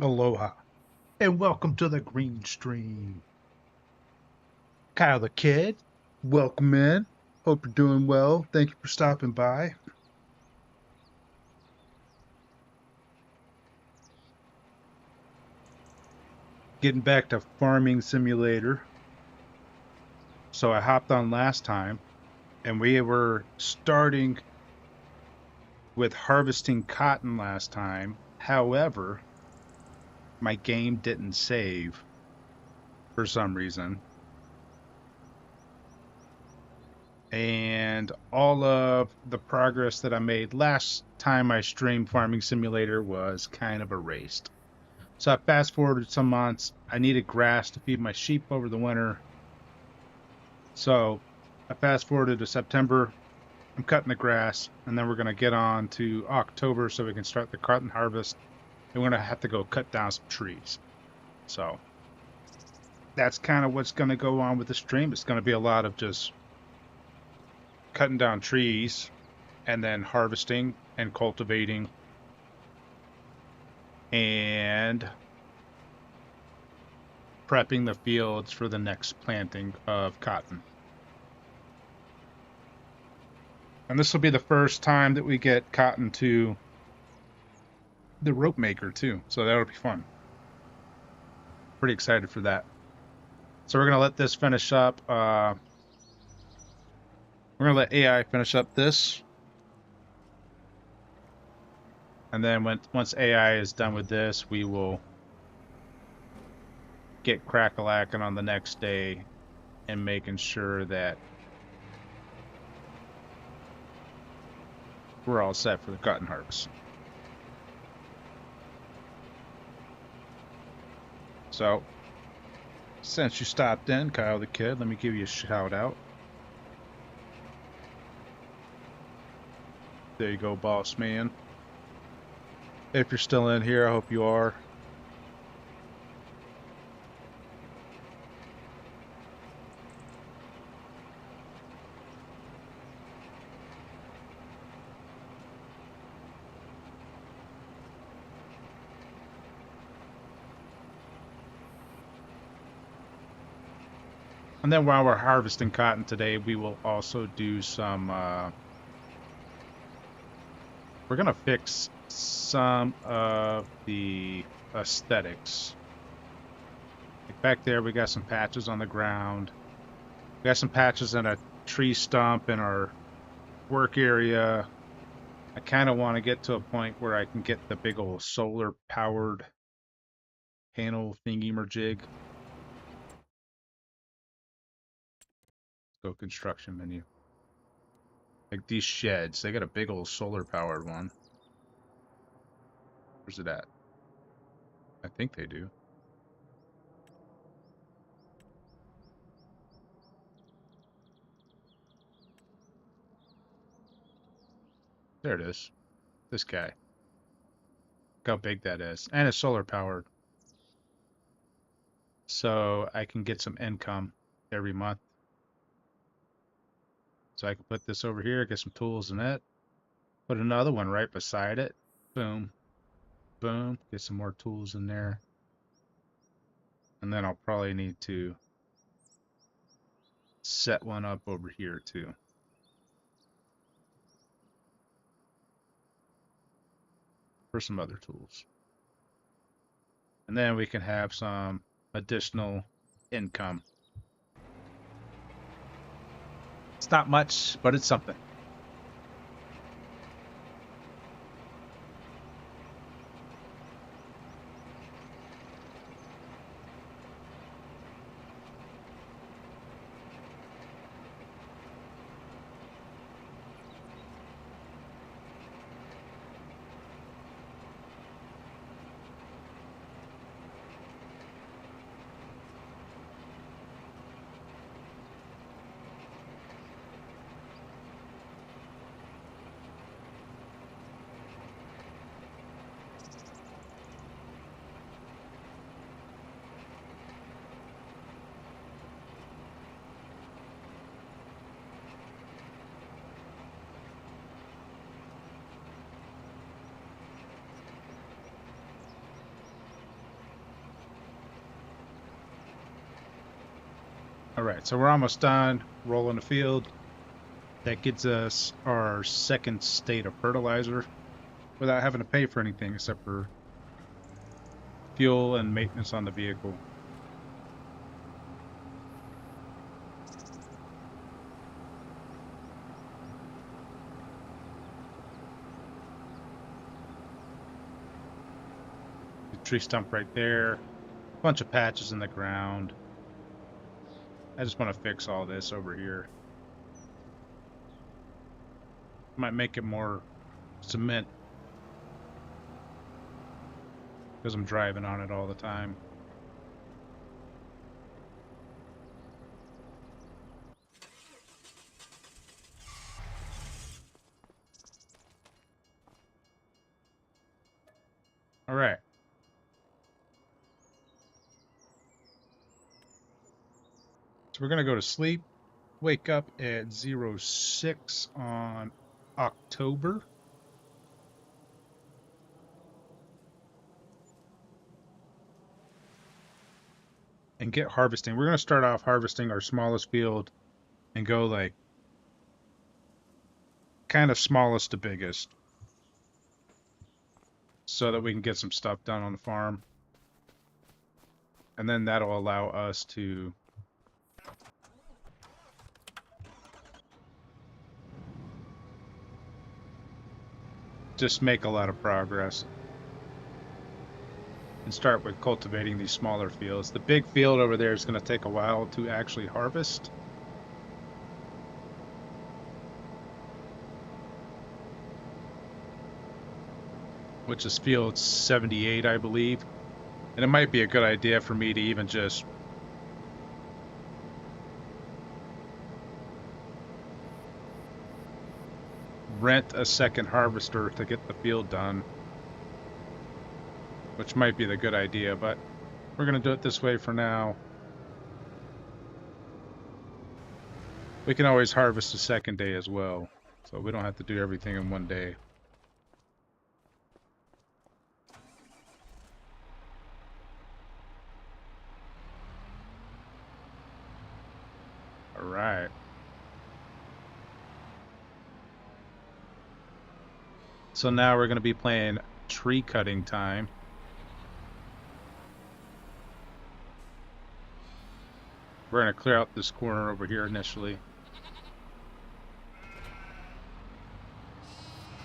Aloha, and welcome to the Green Stream. Kyle the Kid, welcome in. Hope you're doing well. Thank you for stopping by. Getting back to Farming Simulator. So I hopped on last time, and we were starting with harvesting cotton last time. However, my game didn't save for some reason. And all of the progress that I made last time I streamed Farming Simulator was kind of erased. So I fast forwarded some months. I needed grass to feed my sheep over the winter. So I fast forwarded to September. I'm cutting the grass, and then we're going to get on to October so we can start the cotton harvest. And we're going to have to go cut down some trees. So that's kind of what's going to go on with the stream. It's going to be a lot of just cutting down trees and then harvesting and cultivating and prepping the fields for the next planting of cotton. And this will be the first time that we get cotton to the rope maker too. So that'll be fun. Pretty excited for that. So we're going to let this finish up. We're going to let AI finish up this. And then once AI is done with this, we will get crack-a-lacking on the next day and making sure that we're all set for the cotton harvest. So, since you stopped in, Kyle the Kid, let me give you a shout out. There you go, boss man. If you're still in here, I hope you are. And then while we're harvesting cotton today, we will also do some, we're going to fix some of the aesthetics. Like back there, we got some patches on the ground. We got some patches in a tree stump in our work area. I kind of want to get to a point where I can get the big old solar powered panel thingy-merjig. Go construction menu. Like these sheds, they got a big old solar powered one. Where's it at? I think they do. There it is. This guy. Look how big that is. And it's solar powered. So I can get some income every month. So I can put this over here, get some tools in it. Put another one right beside it. Boom. Boom. Get some more tools in there. And then I'll probably need to set one up over here too. For some other tools. And then we can have some additional income. It's not much, but it's something. All right, so we're almost done rolling the field. That gets us our second state of fertilizer without having to pay for anything except for fuel and maintenance on the vehicle. The tree stump right there. Bunch of patches in the ground. I just want to fix all this over here. Might make it more cement because I'm driving on it all the time. All right. So we're going to go to sleep. Wake up at 06 on October. And get harvesting. We're going to start off harvesting our smallest field and go like kind of smallest to biggest so that we can get some stuff done on the farm. And then that'll allow us to just make a lot of progress and start with cultivating these smaller fields. The big field over there is going to take a while to actually harvest. Which is field 78, I believe. And it might be a good idea for me to even just rent a second harvester to get the field done. Which might be the good idea, but we're going to do it this way for now. We can always harvest the second day as well, so we don't have to do everything in one day. All right. So now we're going to be playing tree cutting time. We're going to clear out this corner over here initially.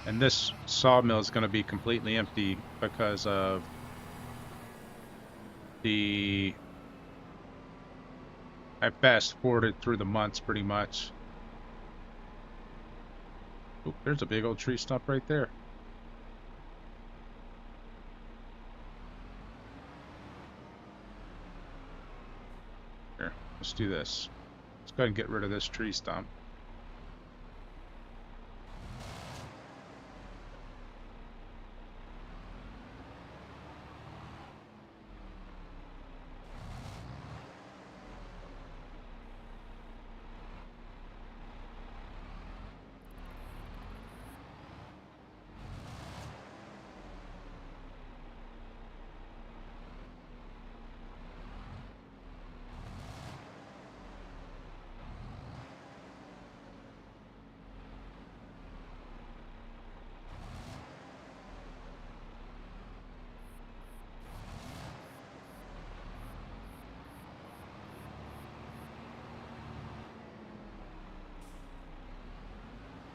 And this sawmill is going to be completely empty because of the... I fast forwarded through the months pretty much. Oh, there's a big old tree stump right there. Here, let's do this. Let's go ahead and get rid of this tree stump.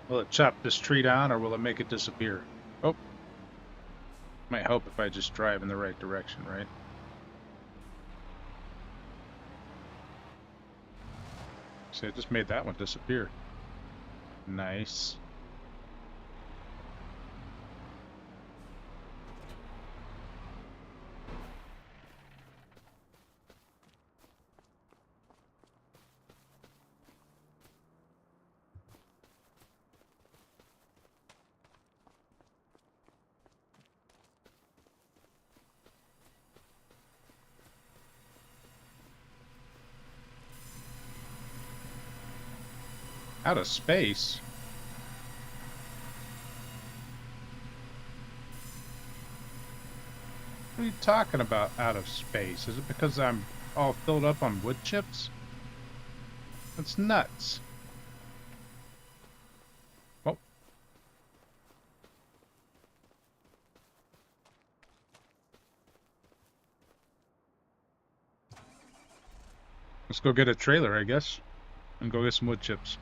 Will it chop this tree down or will it make it disappear? Oh. Might help if I just drive in the right direction, right? See, I just made that one disappear. Nice. Out of space? What are you talking about, out of space? Is it because I'm all filled up on wood chips? That's nuts. Oh. Let's go get a trailer, I guess, and go get some wood chips.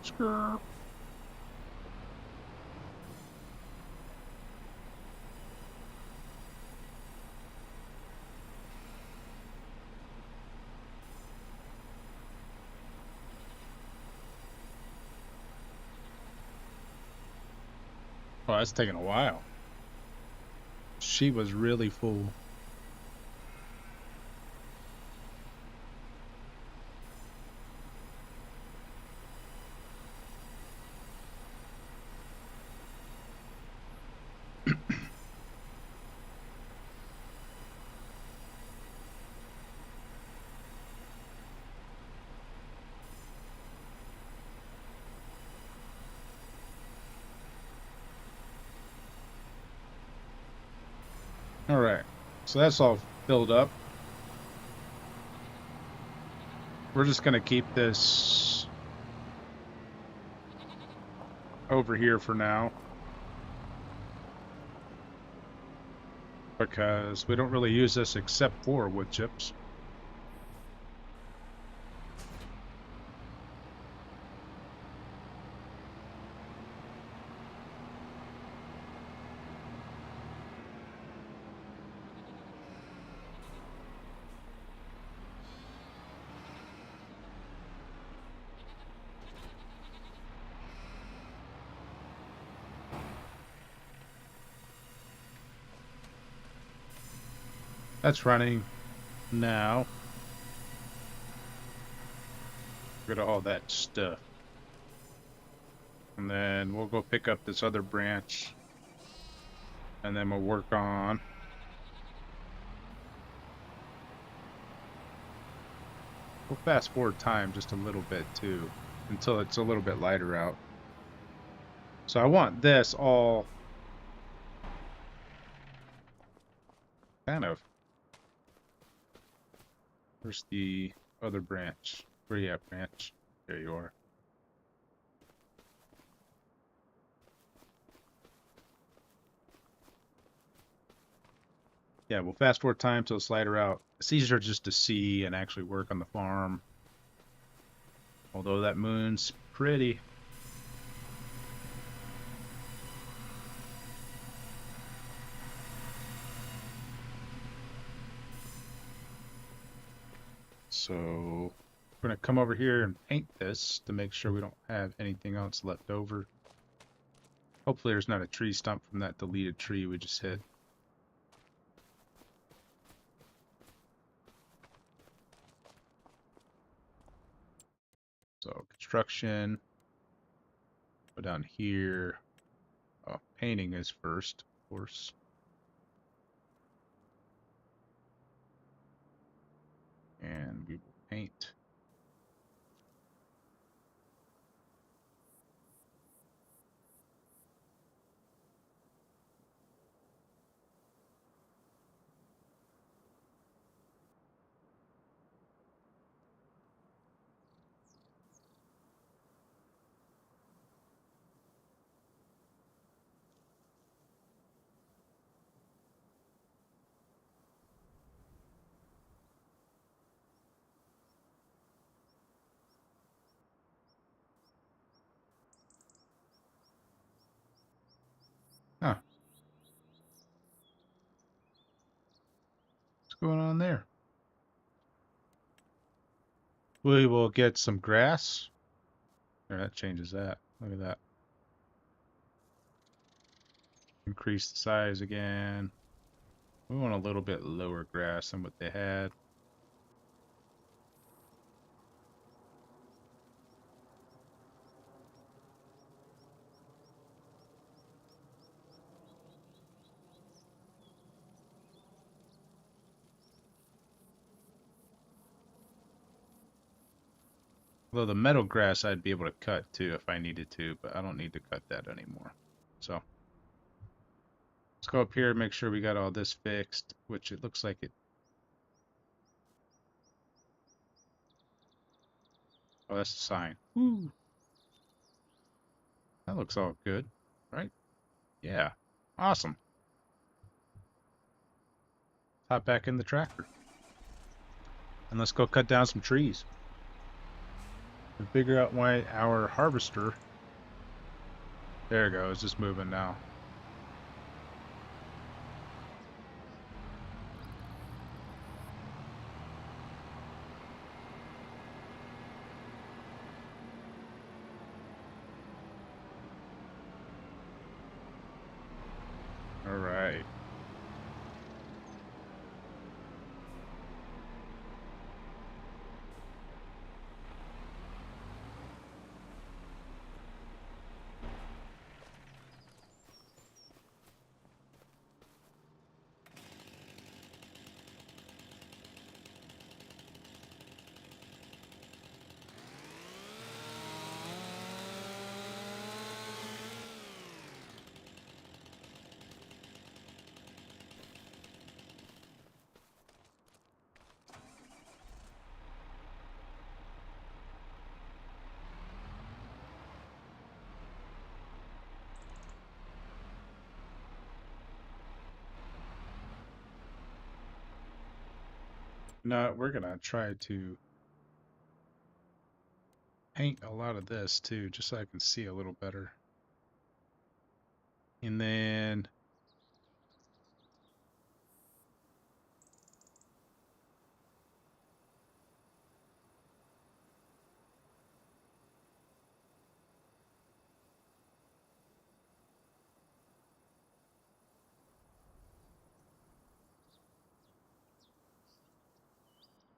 Skrrr. Oh, that's taking a while. She was really full. All right, so that's all filled up. We're just gonna keep this over here for now, because we don't really use this except for wood chips. That's running now. Rid of all that stuff. And then we'll go pick up this other branch. And then we'll work on... We'll fast forward time just a little bit too, until it's a little bit lighter out. So I want this all kind of... Where's the other branch? Where you at, branch? There you are. Yeah, we'll fast forward time till it's lighter out. It's easier just to see and actually work on the farm. Although that moon's pretty. So we're gonna come over here and paint this to make sure we don't have anything else left over. Hopefully there's not a tree stump from that deleted tree we just hit. So construction, go down here. Oh, painting is first, of course. And we will paint. Huh. What's going on there? We will get some grass. There, that changes that. Look at that. Increase the size again. We want a little bit lower grass than what they had. Although the meadow grass I'd be able to cut too if I needed to, but I don't need to cut that anymore. So let's go up here and make sure we got all this fixed, which it looks like it. Oh, that's a sign. Woo. That looks all good, right? Yeah. Awesome. Hop back in the tractor. And let's go cut down some trees. And figure out why our harvester. There it goes, just moving now. All right. No, we're gonna try to paint a lot of this too, just so I can see a little better. And then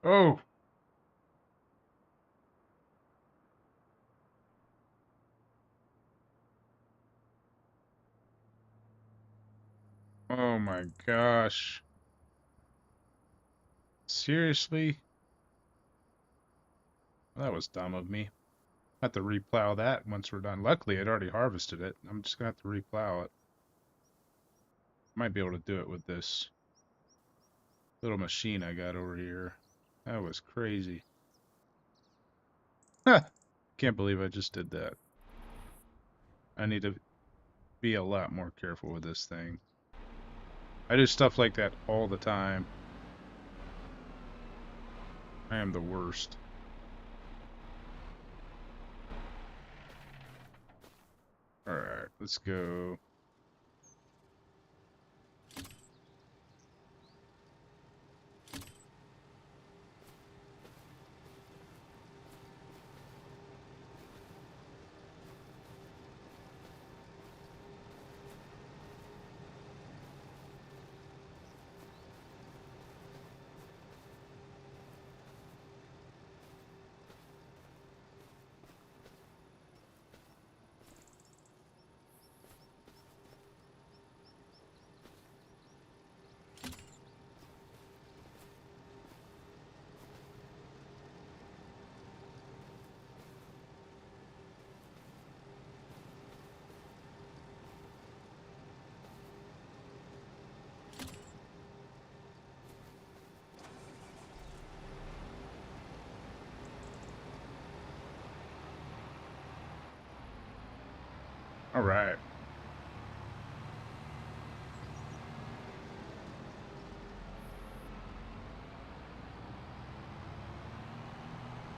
oh, oh my gosh. Seriously? That was dumb of me. I have to replow that once we're done. Luckily, I'd already harvested it. I'm just gonna have to replow it. Might be able to do it with this little machine I got over here. That was crazy. Can't believe I just did that. I need to be a lot more careful with this thing. I do stuff like that all the time. I am the worst. Alright, let's go. Alright.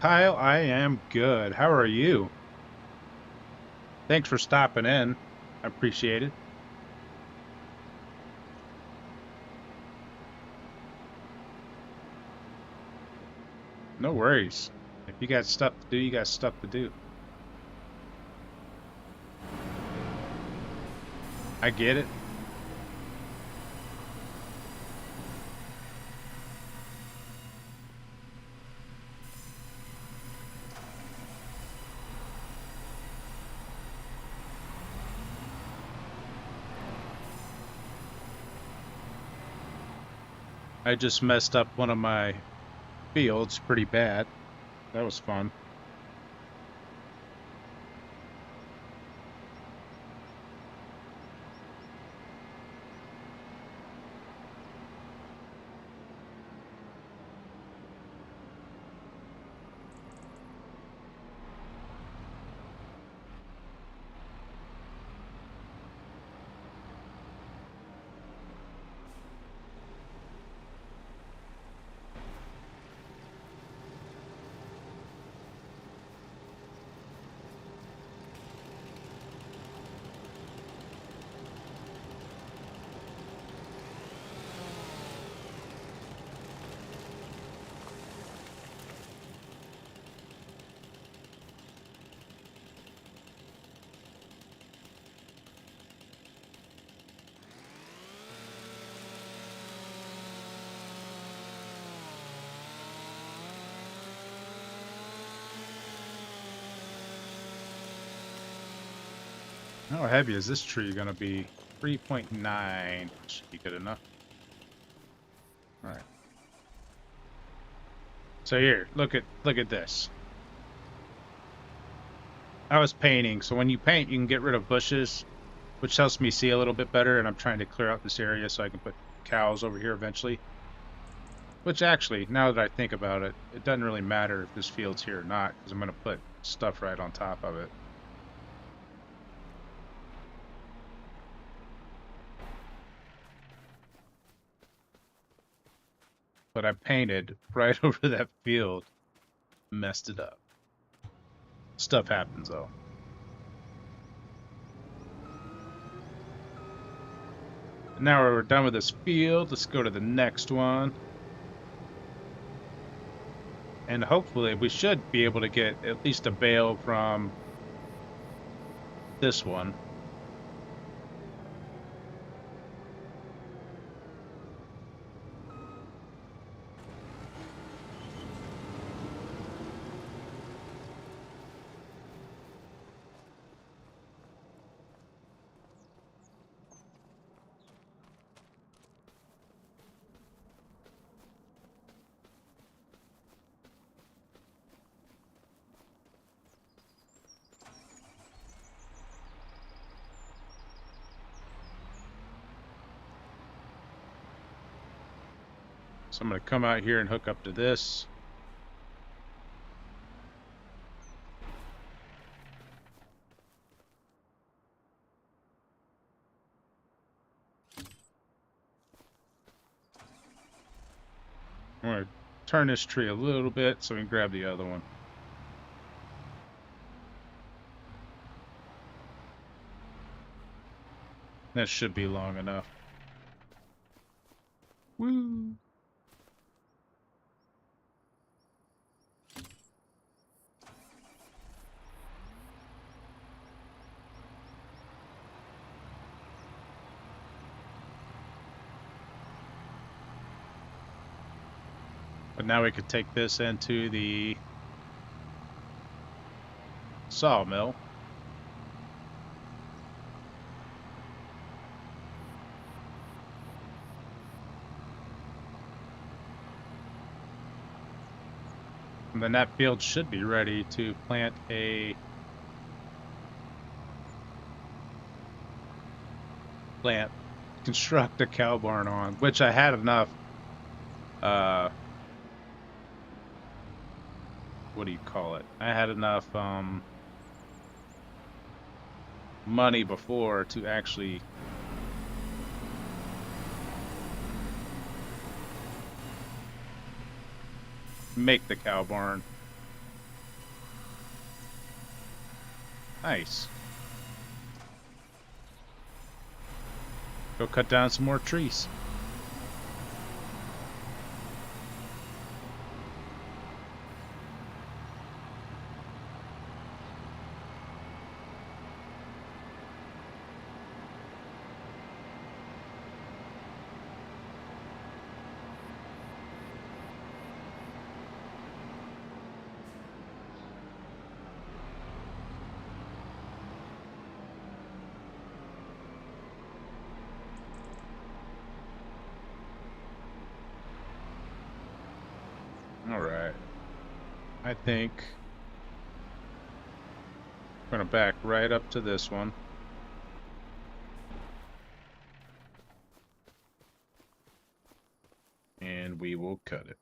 Kyle, I am good. How are you? Thanks for stopping in. I appreciate it. No worries. If you got stuff to do, you got stuff to do. I get it. I just messed up one of my fields pretty bad. That was fun. How heavy is this tree gonna be? 3.9 should be good enough. All right. So here, look at this. I was painting, so when you paint, you can get rid of bushes, which helps me see a little bit better. And I'm trying to clear out this area so I can put cows over here eventually. Which actually, now that I think about it, it doesn't really matter if this field's here or not, because I'm gonna put stuff right on top of it. But I painted right over that field, messed it up. Stuff happens though. Now we're done with this field, let's go to the next one. And hopefully we should be able to get at least a bale from this one. So I'm going to come out here and hook up to this. I'm going to turn this tree a little bit so we can grab the other one. That should be long enough. Woo! But now we could take this into the sawmill. And then that field should be ready to plant construct a cow barn on, which I had enough, what do you call it? I had enough, money before to actually make the cow barn. Nice. Go cut down some more trees. All right. I think I'm gonna back right up to this one. And we will cut it.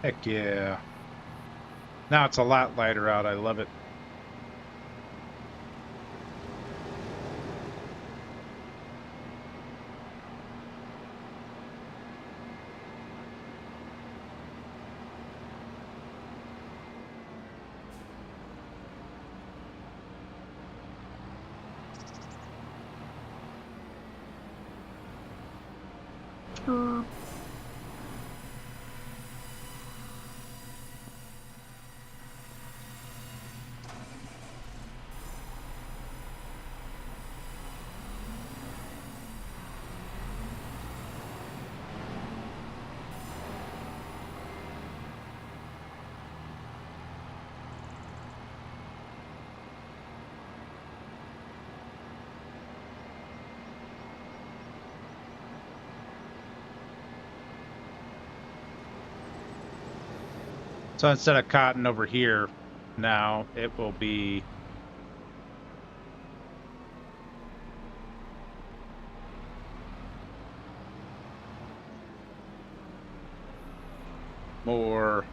Heck yeah. Now it's a lot lighter out. I love it. So instead of cotton over here, now it will be more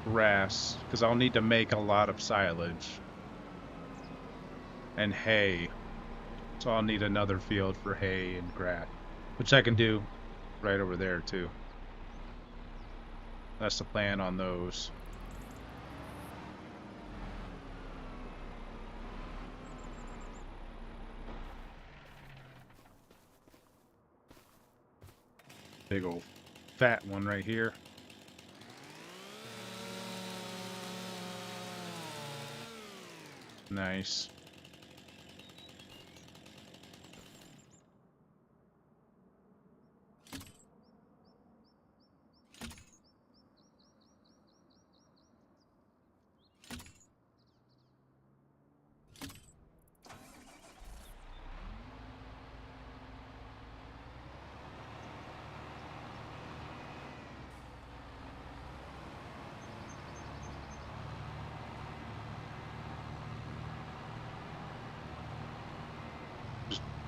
grass, because I'll need to make a lot of silage and hay. So I'll need another field for hay and grass, which I can do right over there too. That's the plan on those. Big old fat one right here. Nice.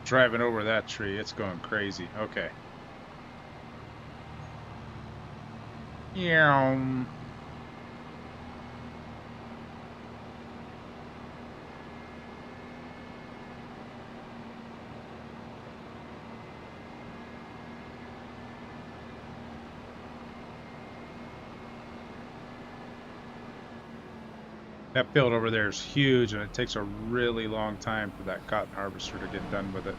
Driving over that tree, it's going crazy. Okay. Yeah. That field over there is huge, and it takes a really long time for that cotton harvester to get done with it.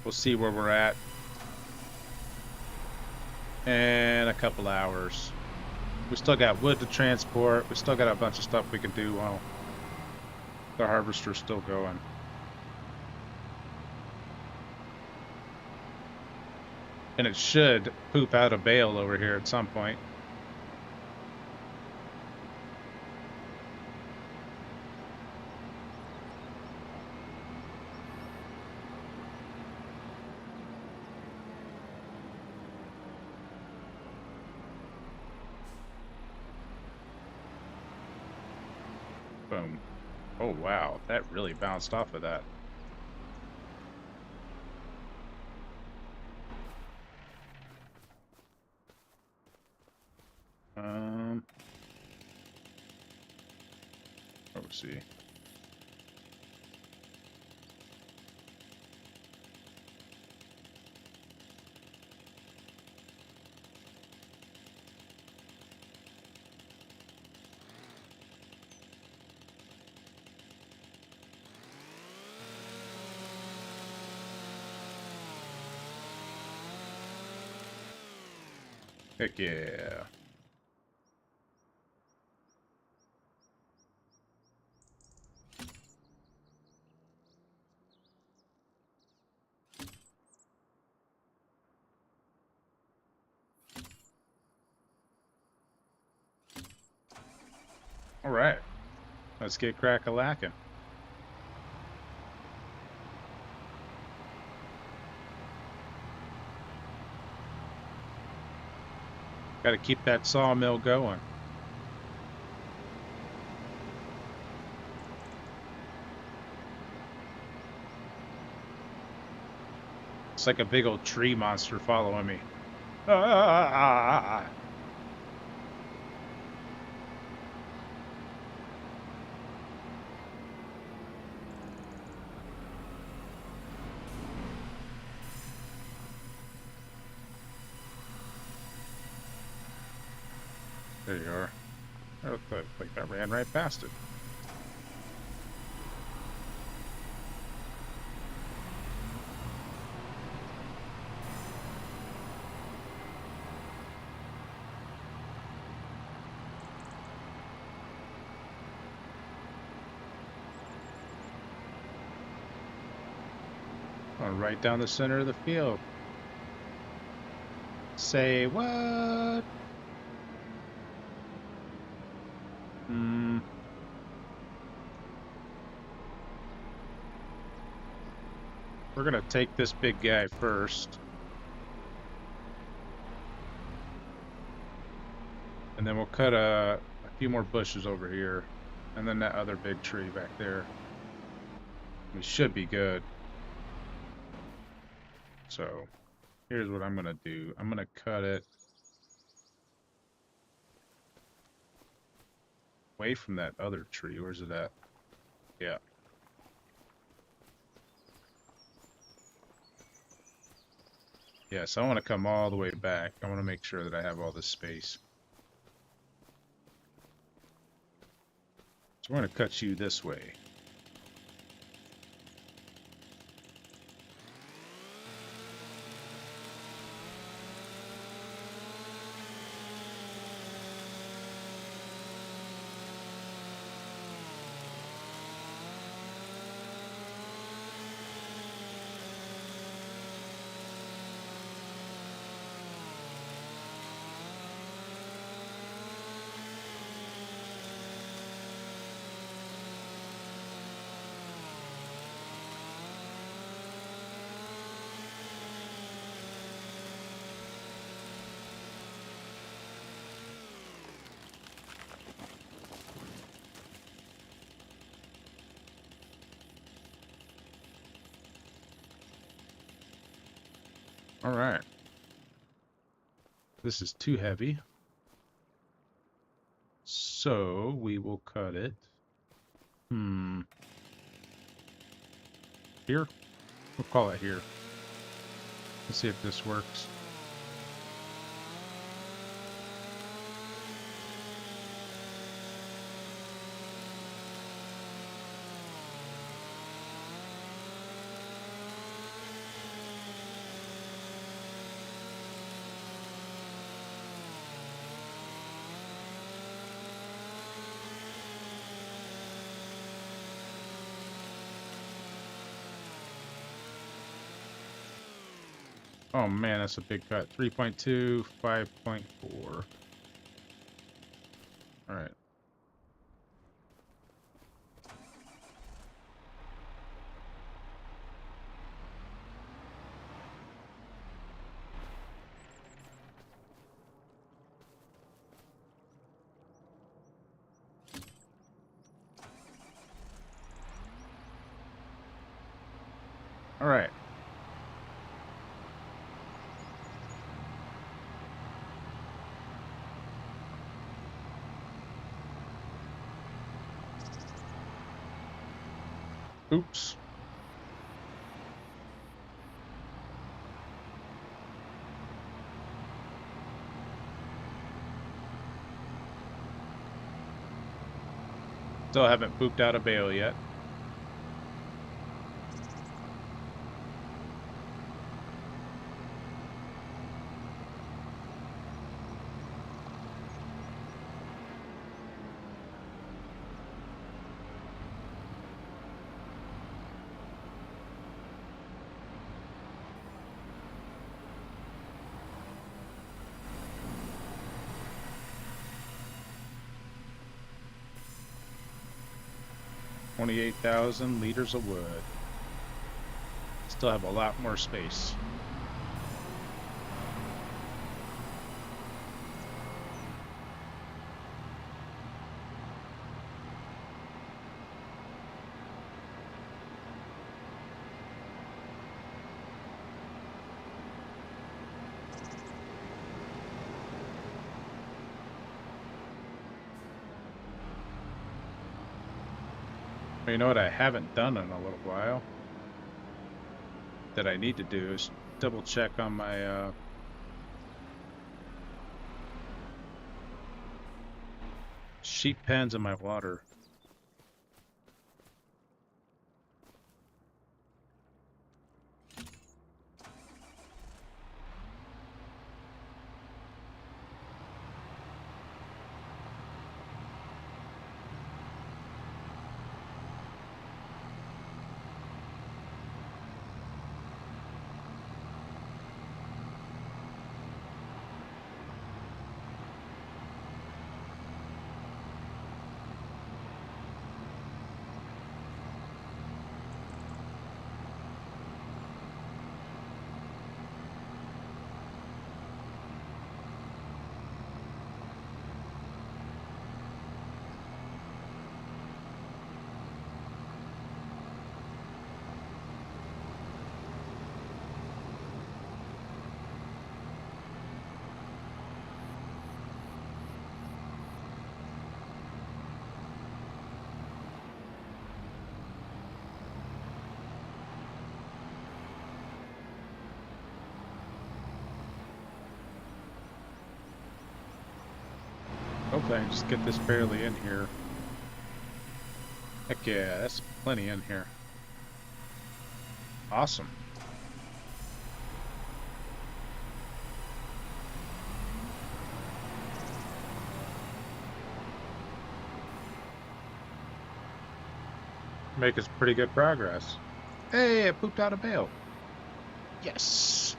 We'll see where we're at in a couple hours. We still got wood to transport. We still got a bunch of stuff we can do while the harvester's still going. And it should poop out a bale over here at some point. Boom. Oh, wow. That really bounced off of that. Let's see. Heck yeah. All right. Let's get crack-a-lackin'. Got to keep that sawmill going. It's like a big old tree monster following me. Ah! There you are. Oh, like that ran right past it. Oh, right down the center of the field. Say what? We're gonna take this big guy first. And then we'll cut a few more bushes over here. And then that other big tree back there. We should be good. So, here's what I'm gonna do. I'm gonna cut it away from that other tree. Where's it at? Yeah. Yeah, so I want to come all the way back. I want to make sure that I have all this space. So we're going to cut you this way. All right. This is too heavy. So we will cut it. Here? We'll call it here. Let's see if this works. Oh man, that's a big cut. 3.2, 5.4. All right. All right. Oops. Still haven't pooped out a bale yet. $28,000 of wood. Still have a lot more space. But you know what I haven't done in a little while that I need to do is double check on my sheep pens and my water. Hopefully I can just get this barely in here. Heck yeah, that's plenty in here. Awesome. Making pretty good progress. Hey, I pooped out a bale. Yes.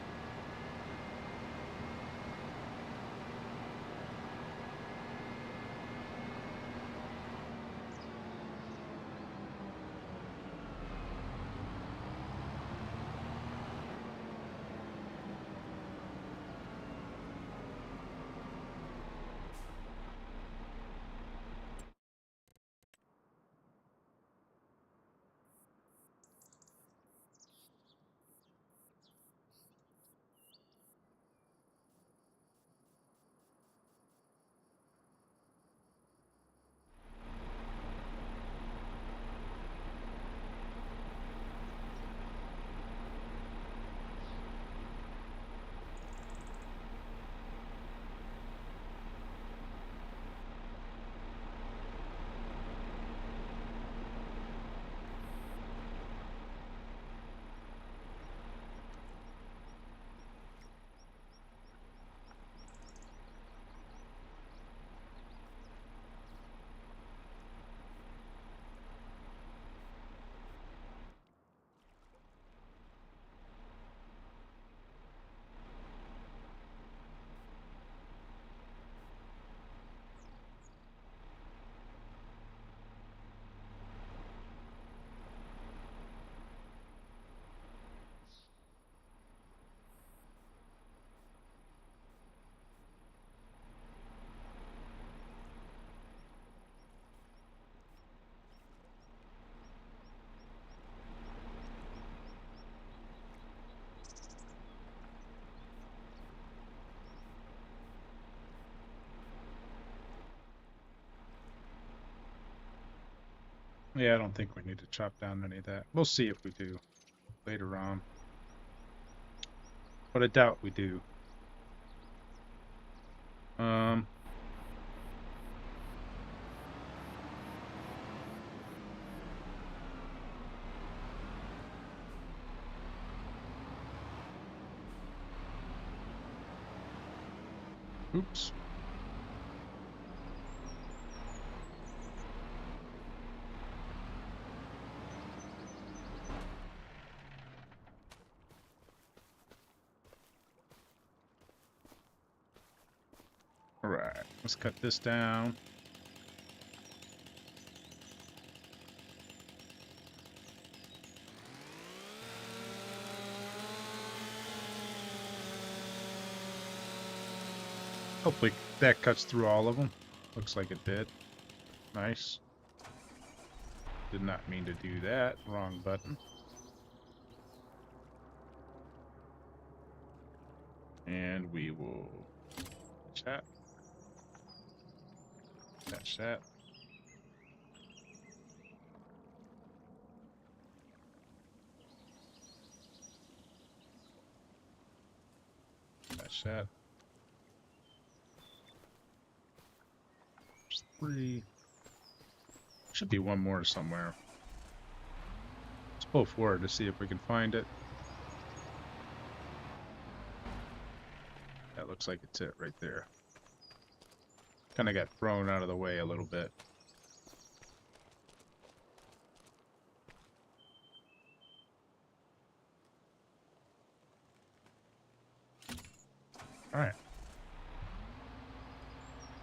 Yeah, I don't think we need to chop down any of that. We'll see if we do later on. But I doubt we do. Um, oops. All right, let's cut this down. Hopefully that cuts through all of them. Looks like it did. Nice. Did not mean to do that. Wrong button. And we will chat. Attach that. Attach that. There's 3. Should be one more somewhere. Let's pull forward to see if we can find it. That looks like it's it right there. Kind of got thrown out of the way a little bit. All right.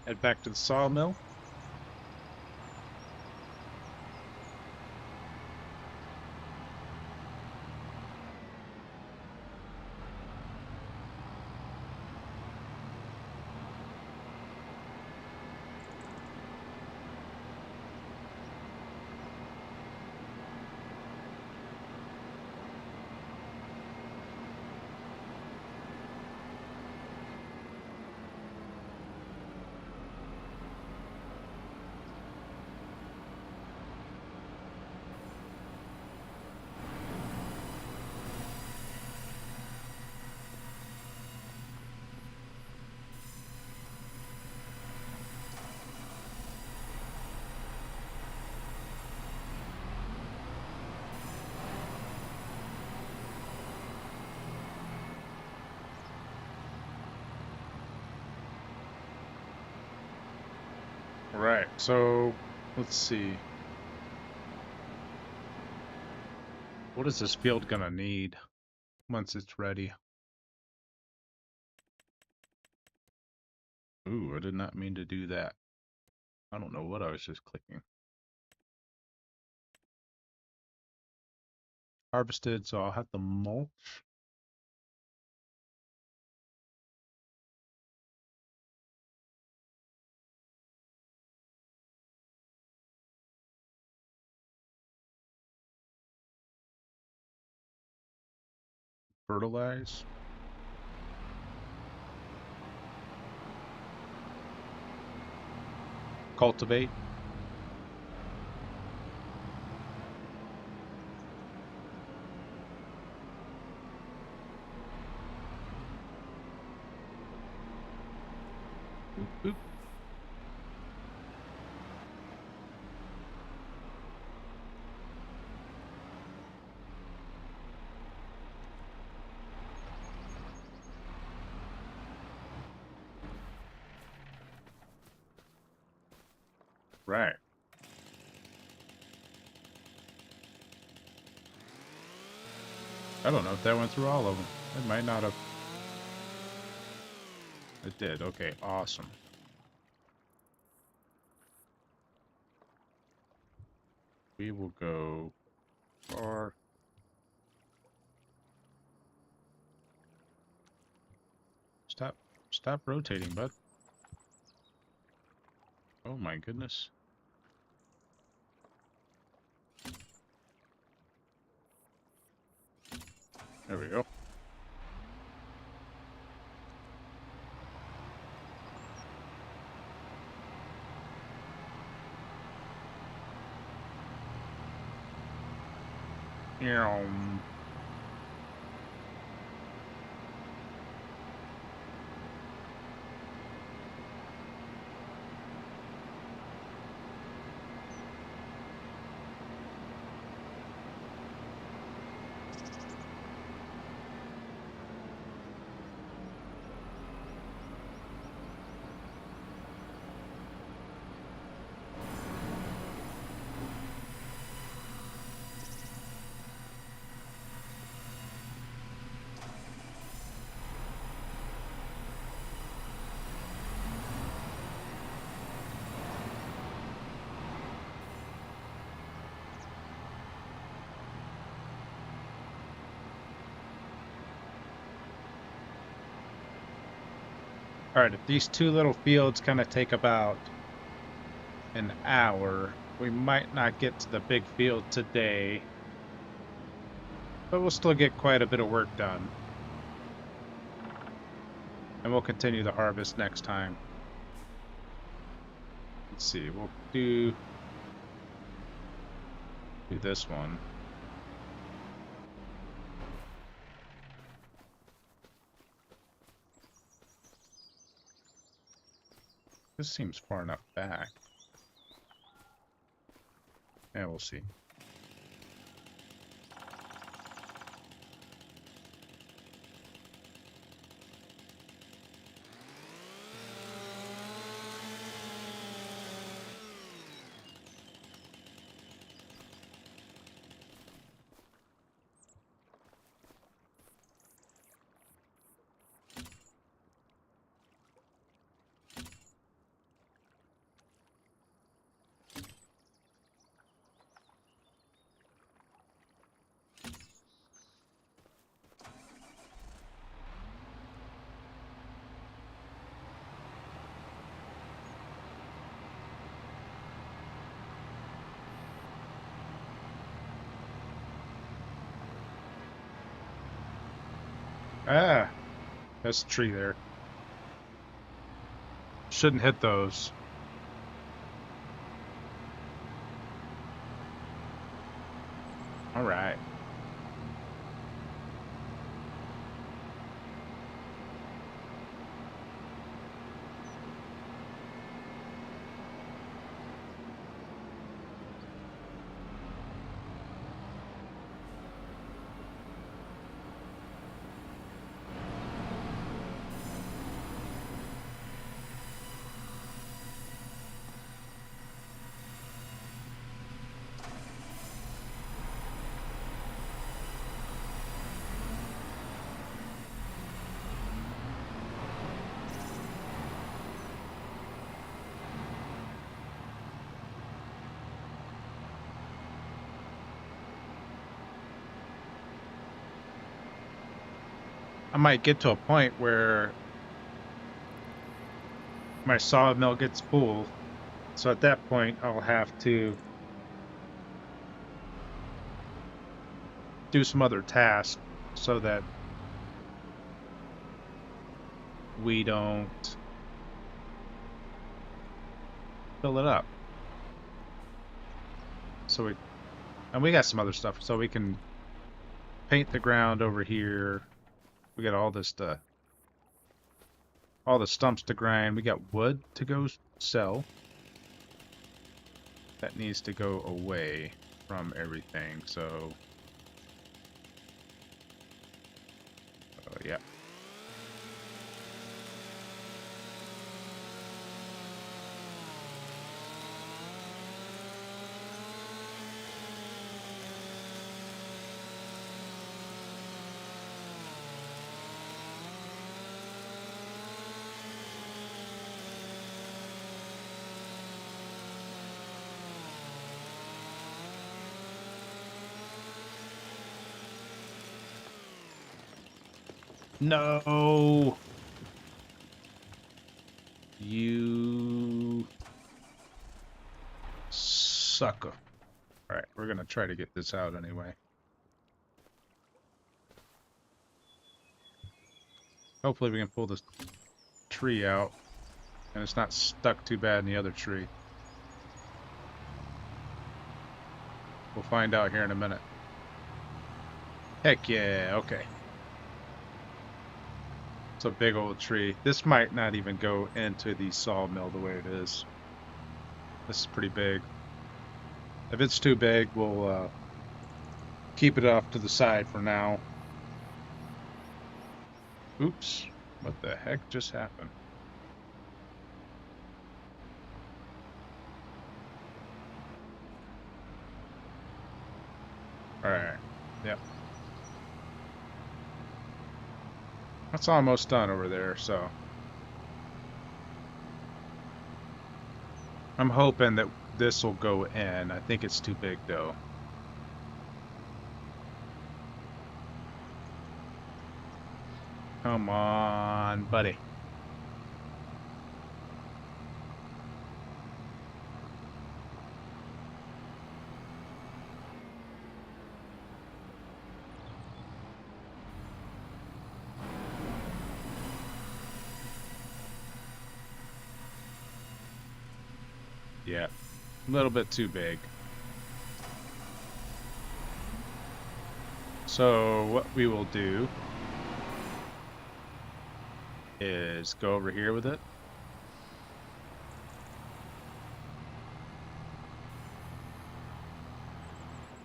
Head back to the sawmill. Right, so let's see. What is this field gonna need once it's ready? Ooh, I did not mean to do that. I don't know what I was just clicking. Harvested, so I'll have to mulch. Fertilize. Cultivate. Boop, boop. Right. I don't know if that went through all of them. It might not have. It did. Okay, awesome. We will go far. Stop rotating, bud. Oh my goodness. There we go. Um, all right, if these two little fields kind of take about an hour, we might not get to the big field today, but we'll still get quite a bit of work done. And we'll continue the harvest next time. Let's see, we'll do this one. This seems far enough back. Yeah, we'll see. Ah, there's a tree there. Shouldn't hit those. All right. I might get to a point where my sawmill gets full. So at that point, I'll have to do some other tasks so that we don't fill it up. So we got some other stuff, so we can paint the ground over here. We got all this all the stumps to grind. We got wood to go sell. That needs to go away from everything, so yeah. No! You sucker. Alright, we're gonna try to get this out anyway. Hopefully we can pull this tree out and it's not stuck too bad in the other tree. We'll find out here in a minute. Heck yeah, okay. It's a big old tree. This might not even go into the sawmill the way it is. This is pretty big. If it's too big, we'll keep it off to the side for now. Oops. What the heck just happened? Alright. Yep. That's almost done over there, so. I'm hoping that this will go in. I think it's too big, though. Come on, buddy. Yeah, a little bit too big. So what we will do is go over here with it.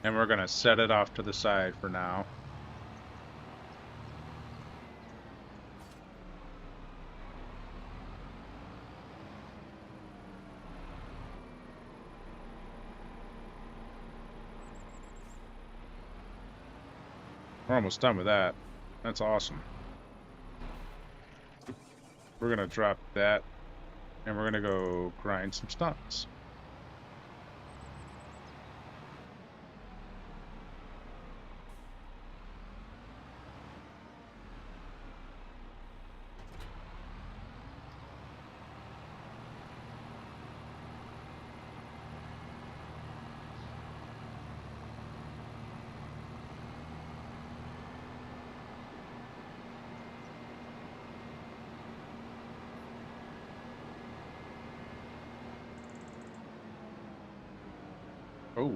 And we're going to set it off to the side for now. We're almost done with that. That's awesome. We're going to drop that, and we're going to go grind some stumps. Oh.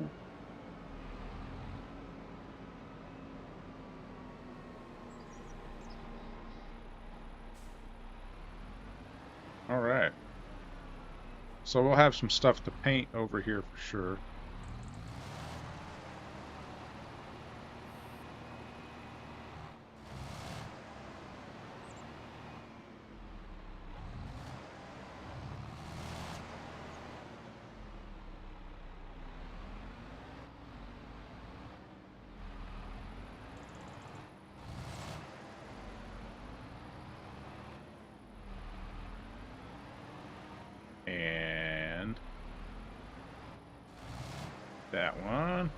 All right. So we'll have some stuff to paint over here for sure. And that one.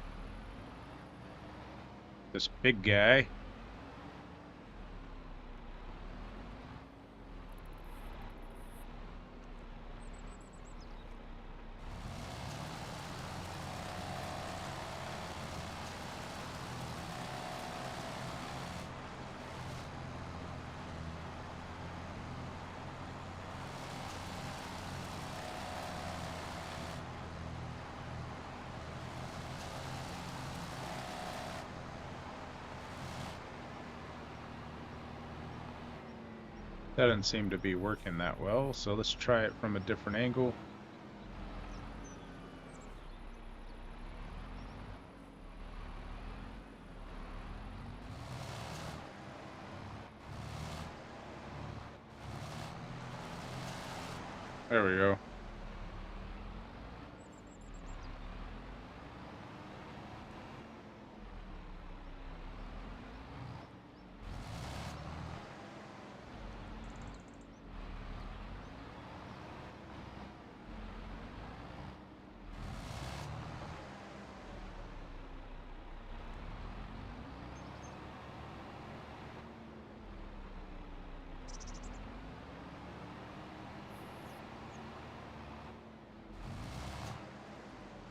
This big guy. That didn't seem to be working that well, so let's try it from a different angle. There we go.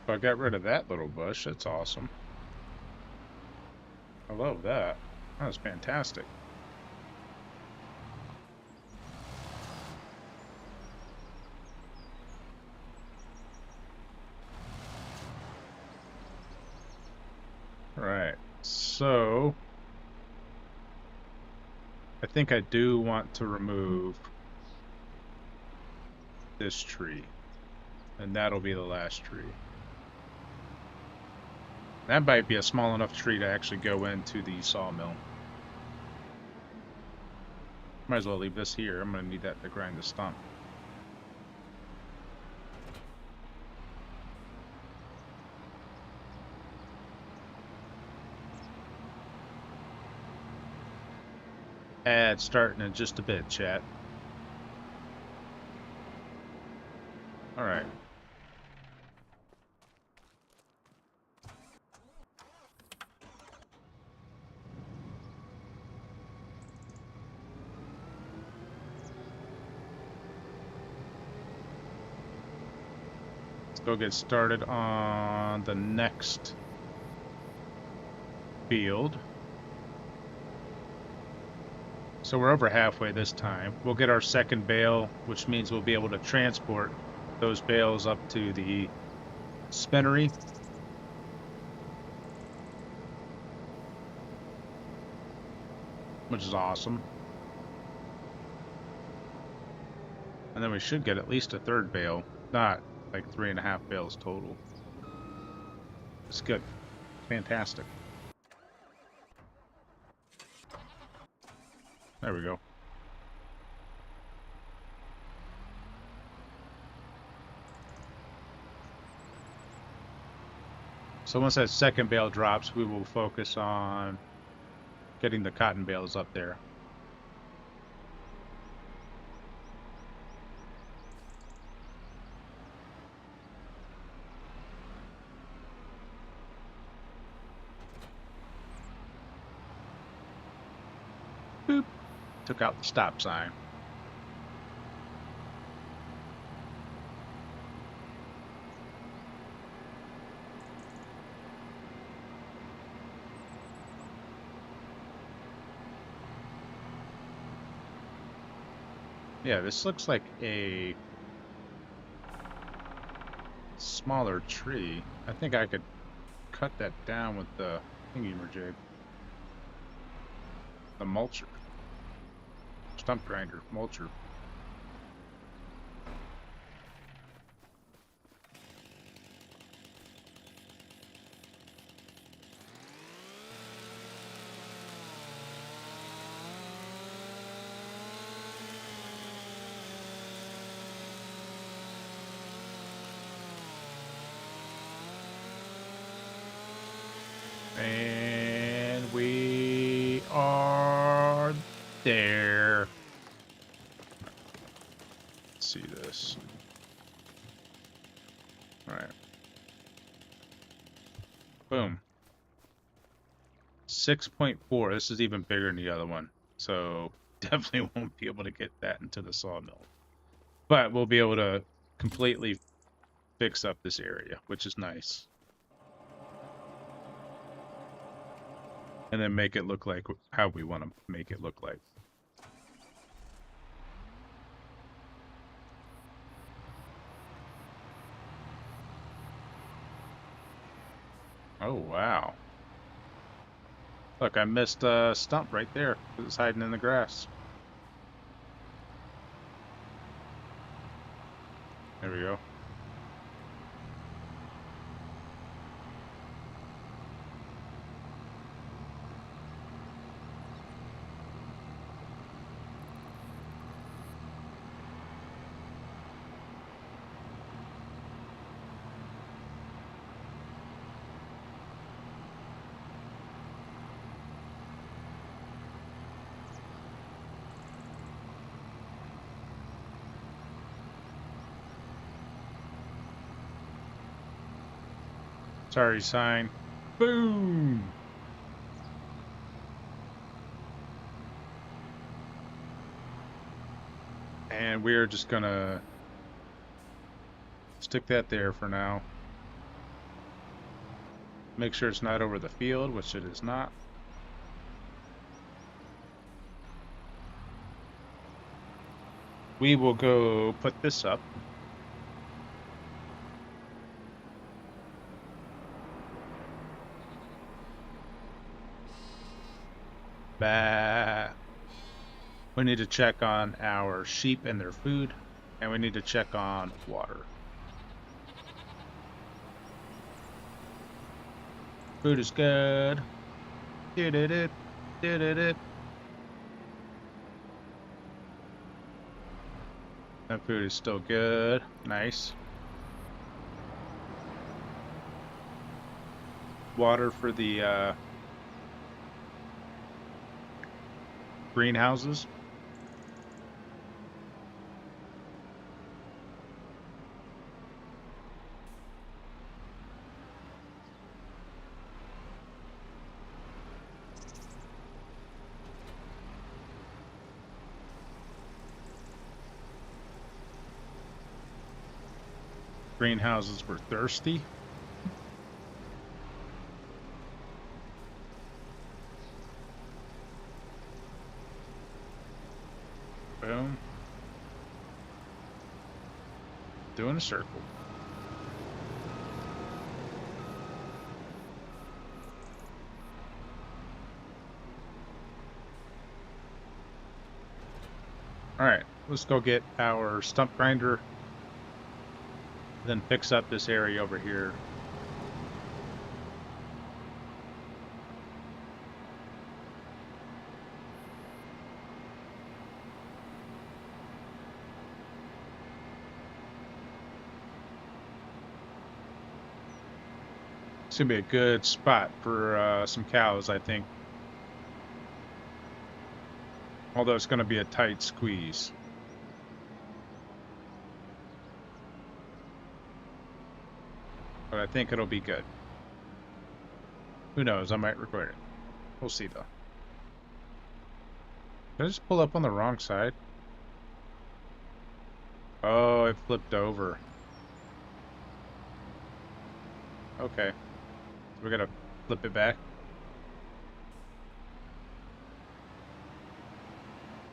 So I got rid of that little bush. That's awesome. I love that. That was fantastic. All right. So think I do want to remove this tree, and that'll be the last tree. That might be a small enough tree to actually go into the sawmill. Might as well leave this here. I'm going to need that to grind the stump. Ad starting in just a bit, chat. All right. Let's go get started on the next field. So we're over halfway this time. We'll get our second bale, which means we'll be able to transport those bales up to the spinnery. Which is awesome. And then we should get at least a third bale, not like 3.5 bales total. It's good. Fantastic. There we go. So once that second bale drops, we will focus on getting the cotton bales up there. Boop. Took out the stop sign. Yeah, this looks like a smaller tree. I think I could cut that down with the thingy-majig. The mulcher. Stump grinder, mulcher. And we are there. Let's see this. All right. Boom. 6.4. This is even bigger than the other one. So definitely won't be able to get that into the sawmill. But we'll be able to completely fix up this area, which is nice. And then make it look like how we want to make it look like. Oh, wow. Look, I missed a stump right there. It was hiding in the grass. There we go. Sorry, sign. Boom! And we're just gonna stick that there for now. Make sure it's not over the field, which it is not. We will go put this up. Bah. We need to check on our sheep and their food, and we need to check on water. Food is good. Did it. That food is still good. Nice. Water for the greenhouses. Greenhouses were thirsty. Boom. Doing a circle. Alright, let's go get our stump grinder. Then fix up this area over here. It's gonna be a good spot for some cows, I think. Although it's gonna be a tight squeeze. But I think it'll be good. Who knows? I might record it. We'll see though. Did I just pull up on the wrong side? Oh, it flipped over. Okay. We gotta flip it back.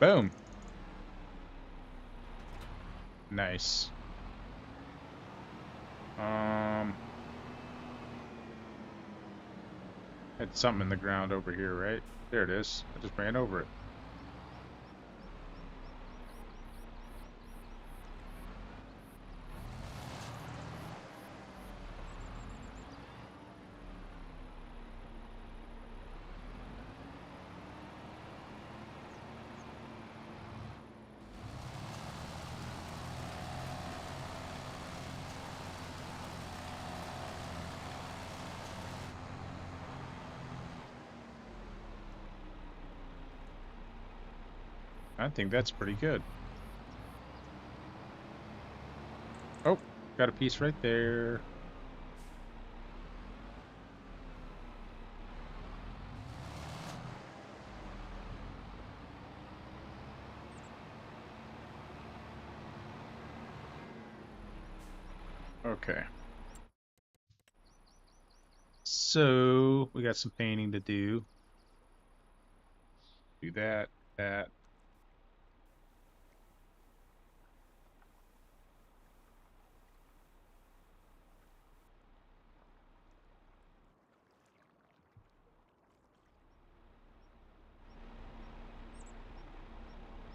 Boom. Nice. Had something in the ground over here, right? There it is. I just ran over it. I think that's pretty good. Oh, got a piece right there. Okay. So, we got some painting to do. Do that, that.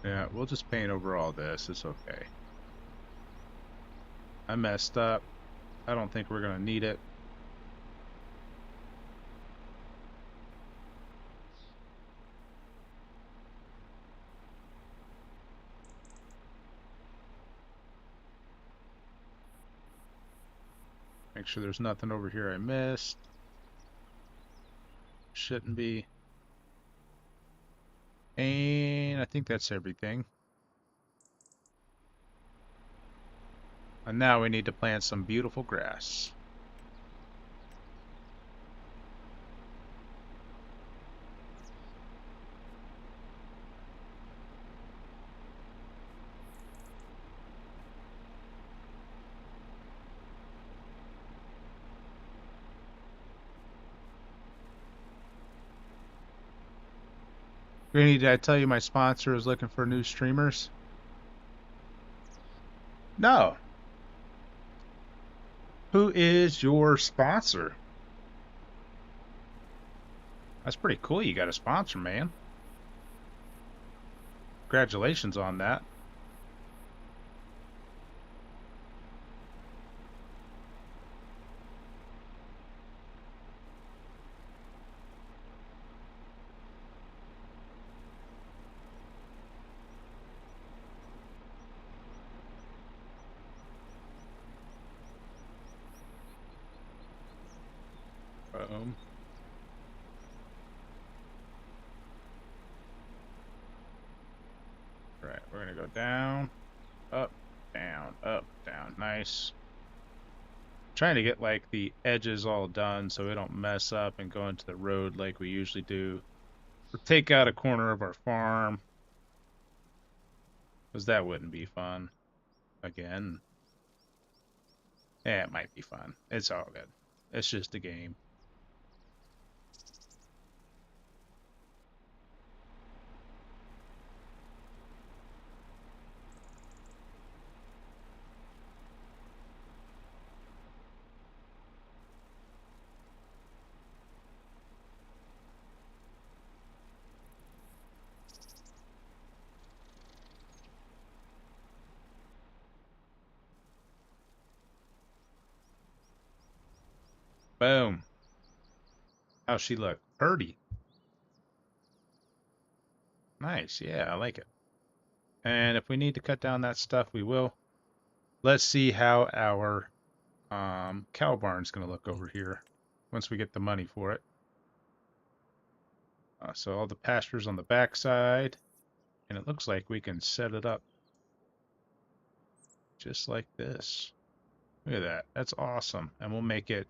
Yeah, we'll just paint over all this. It's okay. I messed up. I don't think we're going to need it. Make sure there's nothing over here I missed. Shouldn't be. And I think that's everything. And now we need to plant some beautiful grass. Granny, did I tell you my sponsor is looking for new streamers? No. Who is your sponsor? That's pretty cool. You got a sponsor, man. Congratulations on that. Boom. All right, we're gonna go down, up, down. Nice. Trying to get like the edges all done so we don't mess up and go into the road like we usually do. Or take out a corner of our farm. Because that wouldn't be fun. Again. Yeah, it might be fun. It's all good. It's just a game. Boom. How's she look? Purdy. Nice. Yeah, I like it. And if we need to cut down that stuff, we will. Let's see how our cow barn's going to look over here once we get the money for it. So all the pastures on the back side, and it looks like we can set it up just like this. Look at that. That's awesome. And we'll make it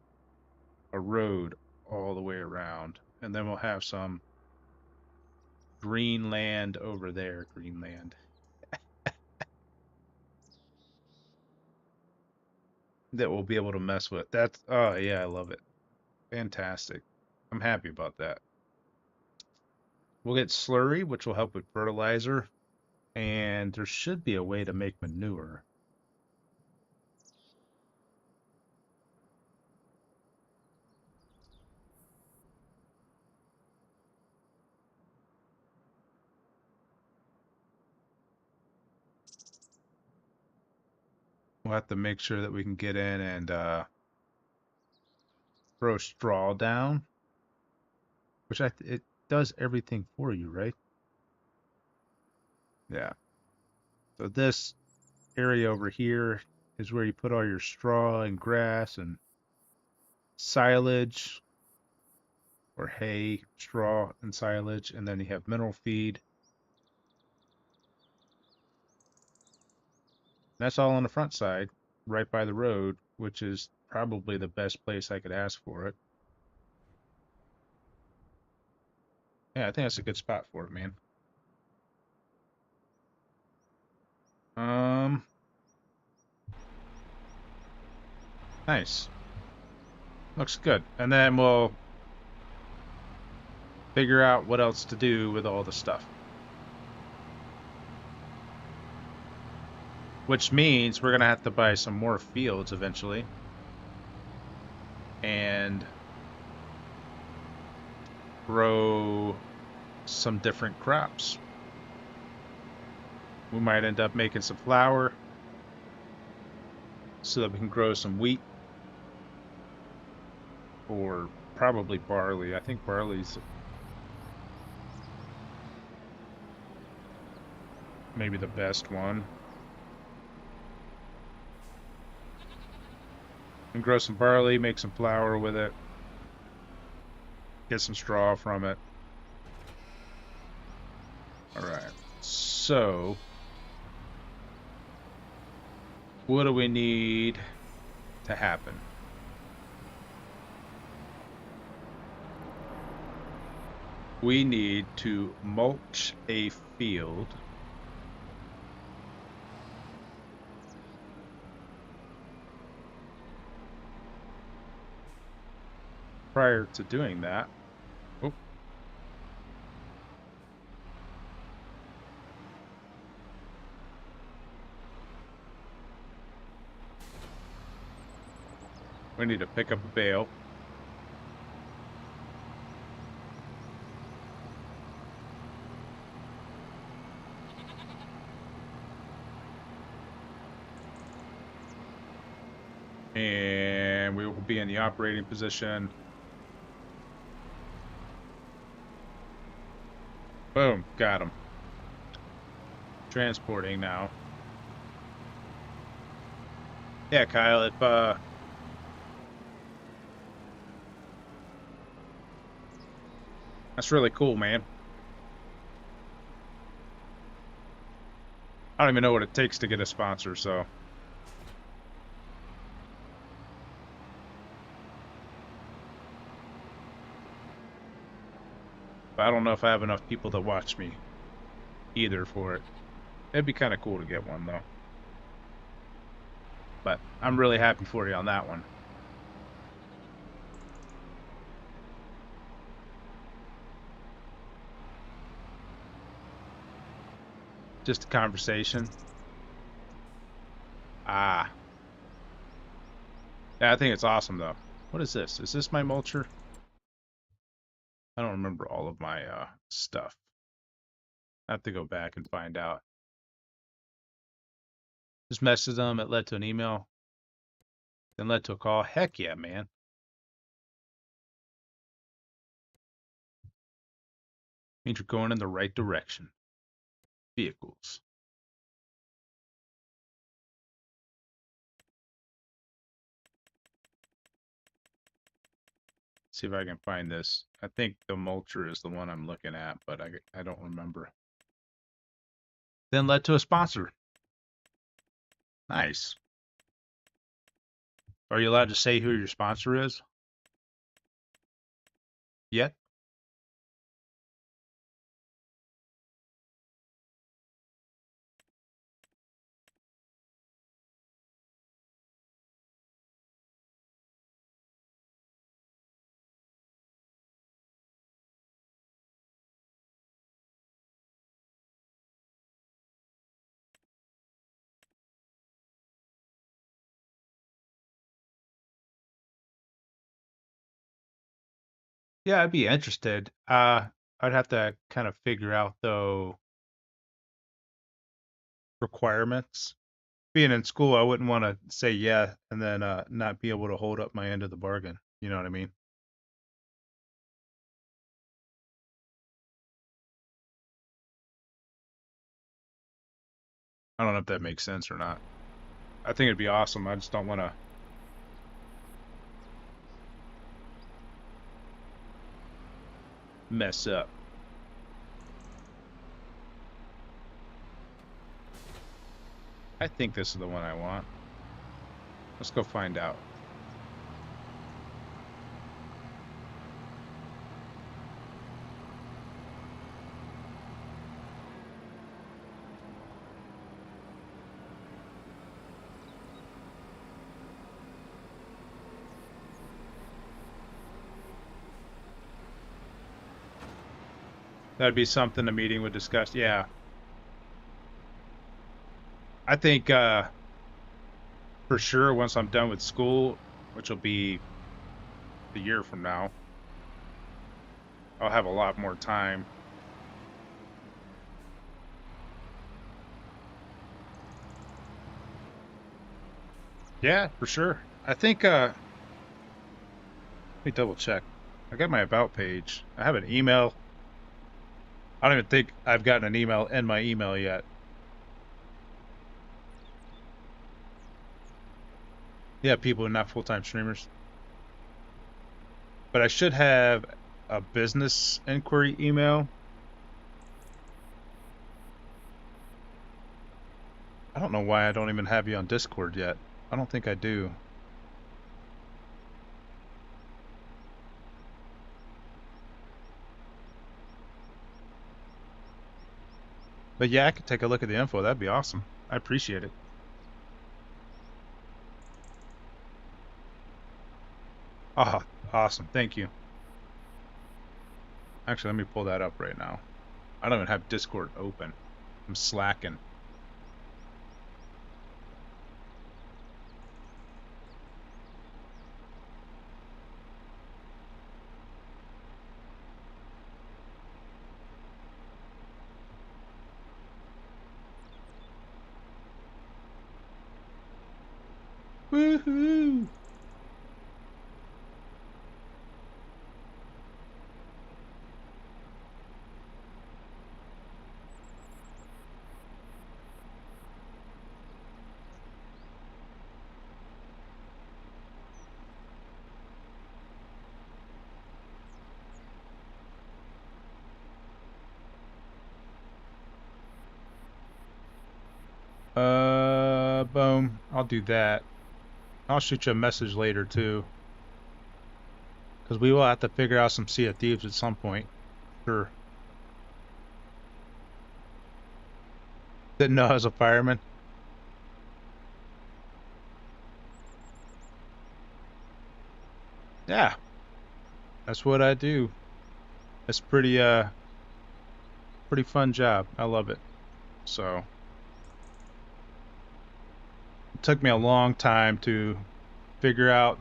a road all the way around. And then we'll have some green land over there. Green land. That we'll be able to mess with. That's, oh yeah, I love it. Fantastic. I'm happy about that. We'll get slurry, which will help with fertilizer. And there should be a way to make manure. We'll have to make sure that we can get in and throw straw down, which it does everything for you, right? Yeah. So this area over here is where you put all your straw and grass and silage or hay, straw and silage, and then you have mineral feed. That's all on the front side, right by the road, which is probably the best place I could ask for it. Yeah, I think that's a good spot for it, man. Um, nice. Looks good. And then we'll figure out what else to do with all the stuff. Which means we're going to have to buy some more fields eventually. And grow some different crops. We might end up making some flour so that we can grow some wheat. Or probably barley. I think barley's maybe the best one. And grow some barley, make some flour with it. Get some straw from it. Alright, so what do we need to happen? We need to mulch a field. Prior to doing that, we need to pick up a bale. And we will be in the operating position. Boom, got him. Transporting now. Yeah, Kyle, if that's really cool, man. I don't even know what it takes to get a sponsor, so. But I don't know if I have enough people to watch me either for it. It'd be kind of cool to get one, though. But I'm really happy for you on that one. Just a conversation. Ah. Yeah, I think it's awesome, though. What is this? Is this my mulcher? I don't remember all of my stuff. I have to go back and find out. Just messaged them. It led to an email. Then led to a call. Heck yeah, man. Means you're going in the right direction. Vehicles. See if I can find this. I think the mulcher is the one I'm looking at, but I don't remember. Then led to a sponsor. Nice. Are you allowed to say who your sponsor is? Yet? Yeah, I'd be interested. I'd have to kind of figure out though requirements. Being in school, I wouldn't want to say yeah and then not be able to hold up my end of the bargain. You know what I mean? I don't know if that makes sense or not. I think it'd be awesome. I just don't want to mess up. I think this is the one I want. Let's go find out. That'd be something the meeting would discuss. Yeah. I think for sure once I'm done with school, which will be a year from now, I'll have a lot more time. Yeah, for sure. I think let me double check. I got my about page. I have an email. I don't even think I've gotten an email in my email yet. Yeah, people who are not full-time streamers. But I should have a business inquiry email. I don't know why I don't even have you on Discord yet. I don't think I do. But yeah, I could take a look at the info. That'd be awesome. I appreciate it. Ah, awesome. Thank you. Actually, let me pull that up right now. I don't even have Discord open. I'm slacking. Woohoo! Boom. I'll do that. I'll shoot you a message later too, because we will have to figure out some Sea of Thieves at some point. Sure. Didn't know I was a fireman. Yeah, that's what I do. It's pretty fun job. I love it. So it took me a long time to figure out.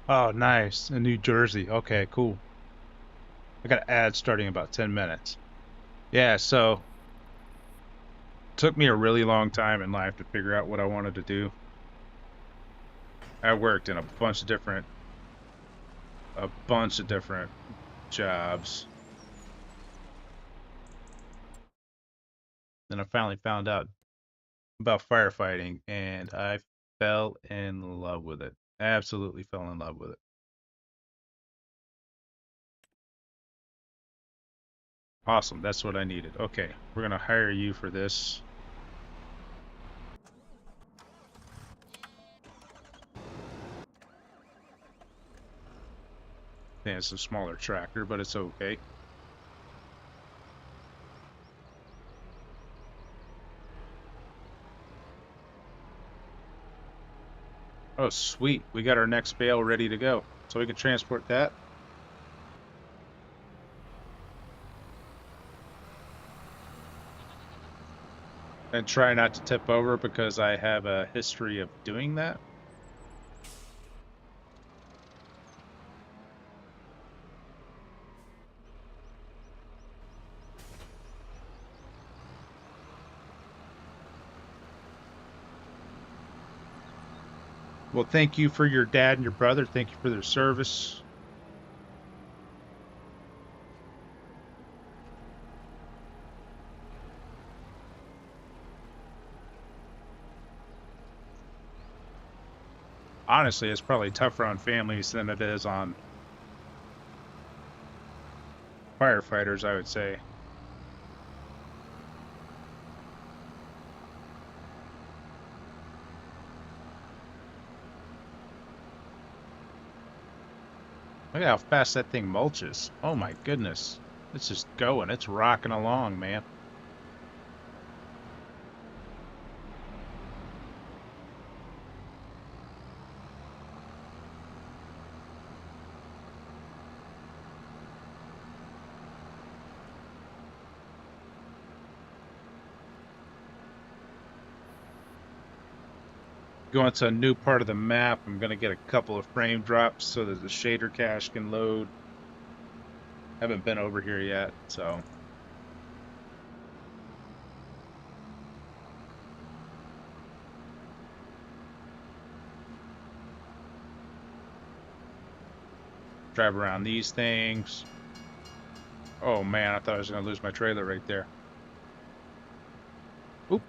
Oh, nice. In New Jersey. Okay, cool. I got an ad starting in about 10 minutes. Yeah, so it took me a really long time in life to figure out what I wanted to do. I worked in a bunch of different jobs. Then I finally found out about firefighting and I fell in love with it. Absolutely fell in love with it. Awesome, that's what I needed. Okay, we're gonna hire you for this. Yeah, it's a smaller tractor, but it's okay. Oh, sweet. We got our next bale ready to go. So we can transport that. And try not to tip over because I have a history of doing that. Well, thank you for your dad and your brother. Thank you for their service. Honestly, it's probably tougher on families than it is on firefighters, I would say. Look at how fast that thing mulches. Oh my goodness. It's just going. It's rocking along, man. Going to a new part of the map, I'm going to get a couple of frame drops so that the shader cache can load. Haven't been over here yet, so. Drive around these things. Oh man, I thought I was going to lose my trailer right there. Oop.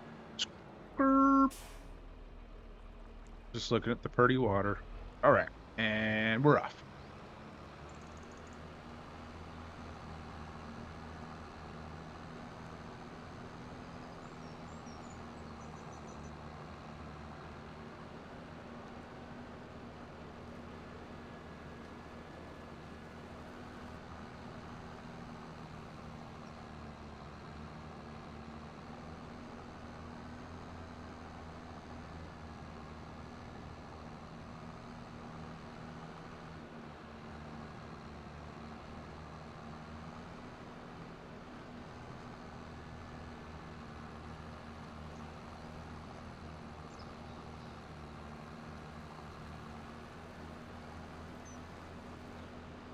Just looking at the pretty water. All right, and we're off.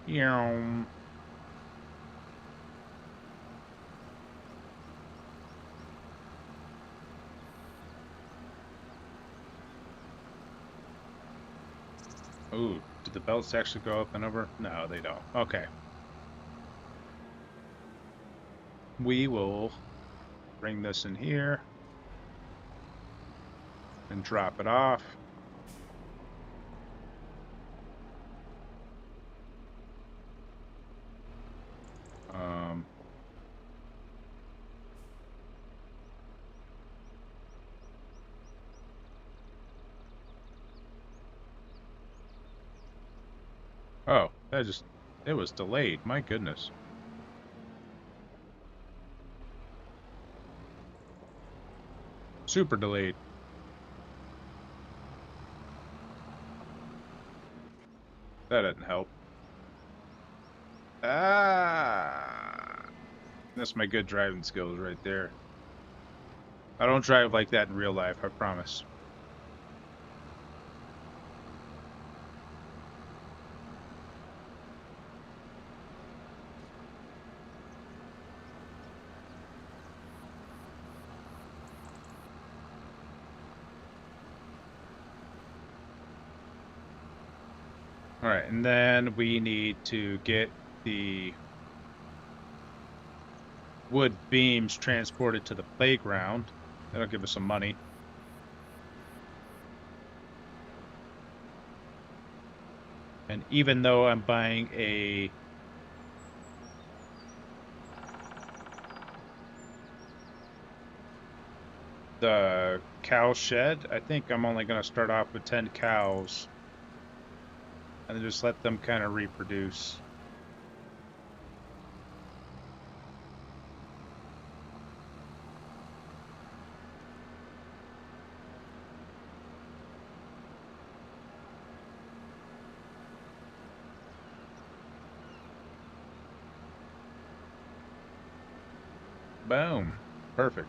Yeah. Ooh, did the belts actually go up and over? No, they don't. Okay. We will bring this in here and drop it off. Oh, it was delayed. My goodness. Super delayed. That didn't help. Ah, that's my good driving skills right there. I don't drive like that in real life, I promise. All right, and then we need to get the wood beams transported to the playground. That'll give us some money. And even though I'm buying the cow shed, I think I'm only going to start off with 10 cows and just let them kind of reproduce. Boom. Perfect.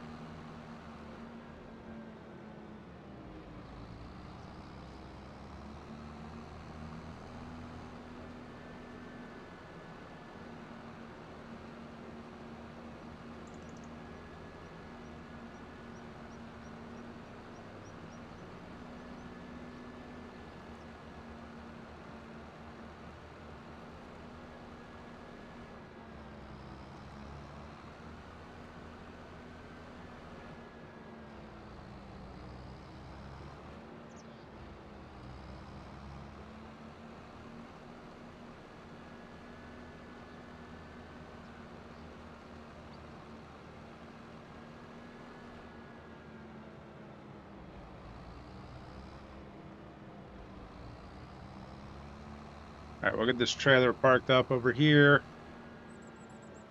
All right, we'll get this trailer parked up over here.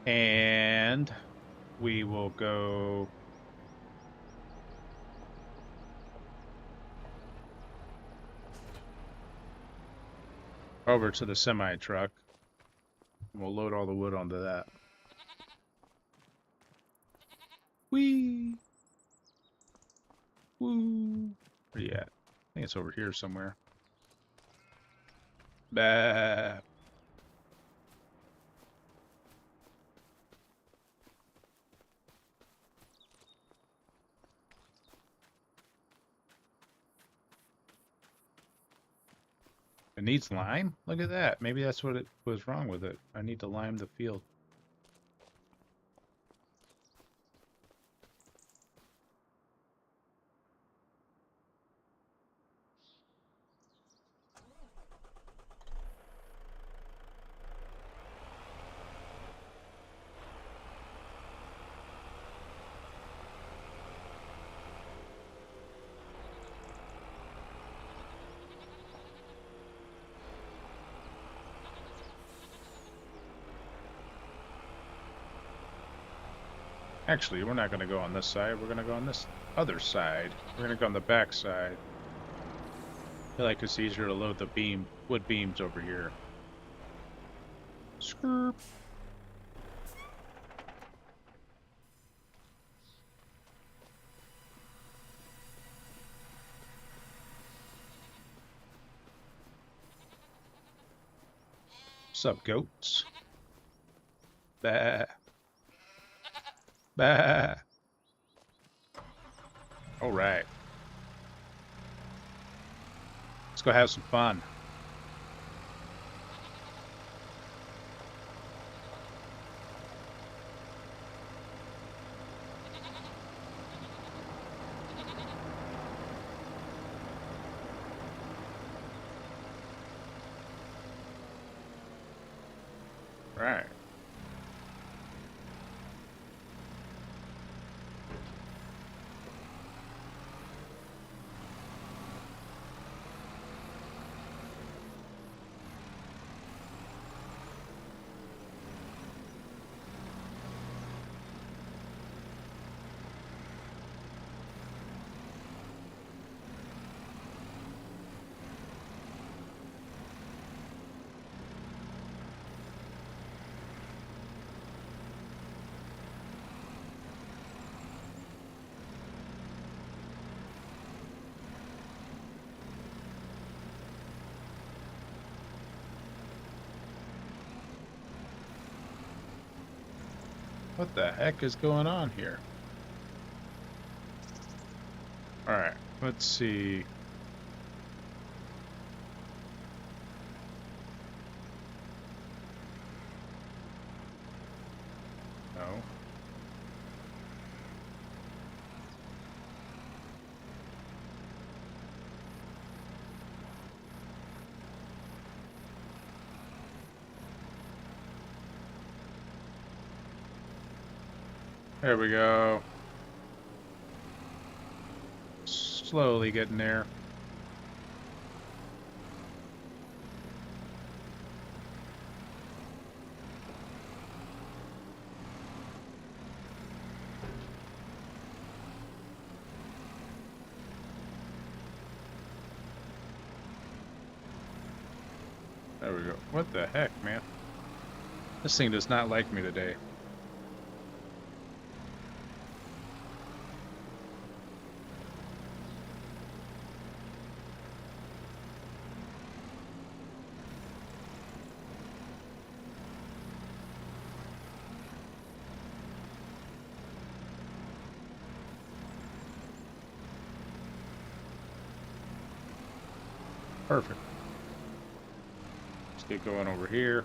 And we will go over to the semi truck. We'll load all the wood onto that. Whee! Woo! Where you at? I think it's over here somewhere. Bah. It needs lime? Look at that. Maybe that's what it was wrong with it. I need to lime the field. Actually, we're not going to go on this side. We're going to go on this other side. We're going to go on the back side. I feel like it's easier to load the wood beams over here. Skirp. What's up, goats? Bah. Bah. All right. Let's go have some fun. right. What the heck is going on here? Alright, let's see. No. There we go. Slowly getting there. There we go. What the heck, man? This thing does not like me today. Perfect. Let's get going over here.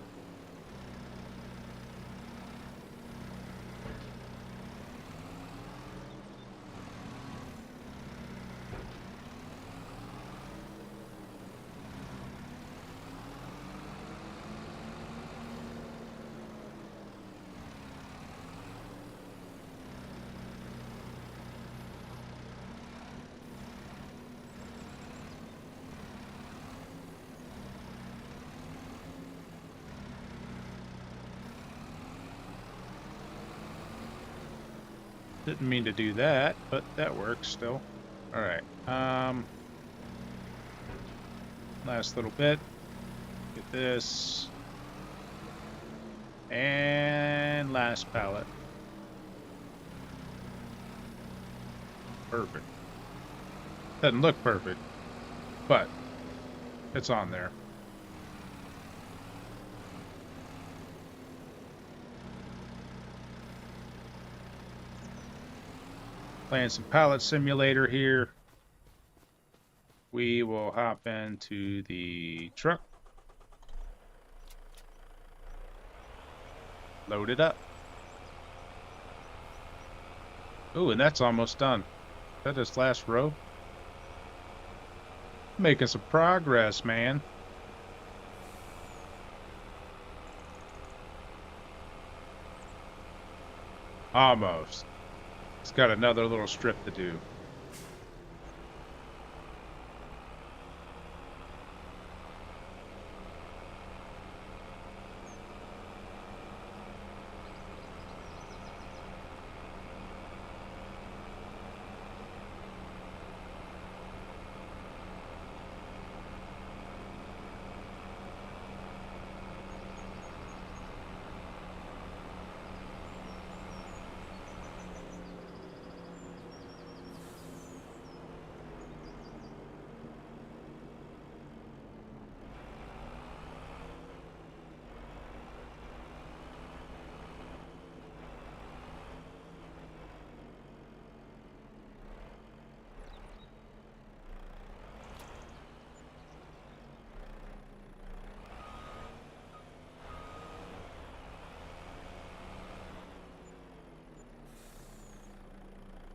Didn't mean to do that, but that works still. Alright, last little bit. Get this. And last pallet. Perfect. Doesn't look perfect, but it's on there. Playing some Pallet Simulator here. We will hop into the truck. Load it up. Ooh, and that's almost done. Is that this last row? Making some progress, man. Almost. It's got another little strip to do.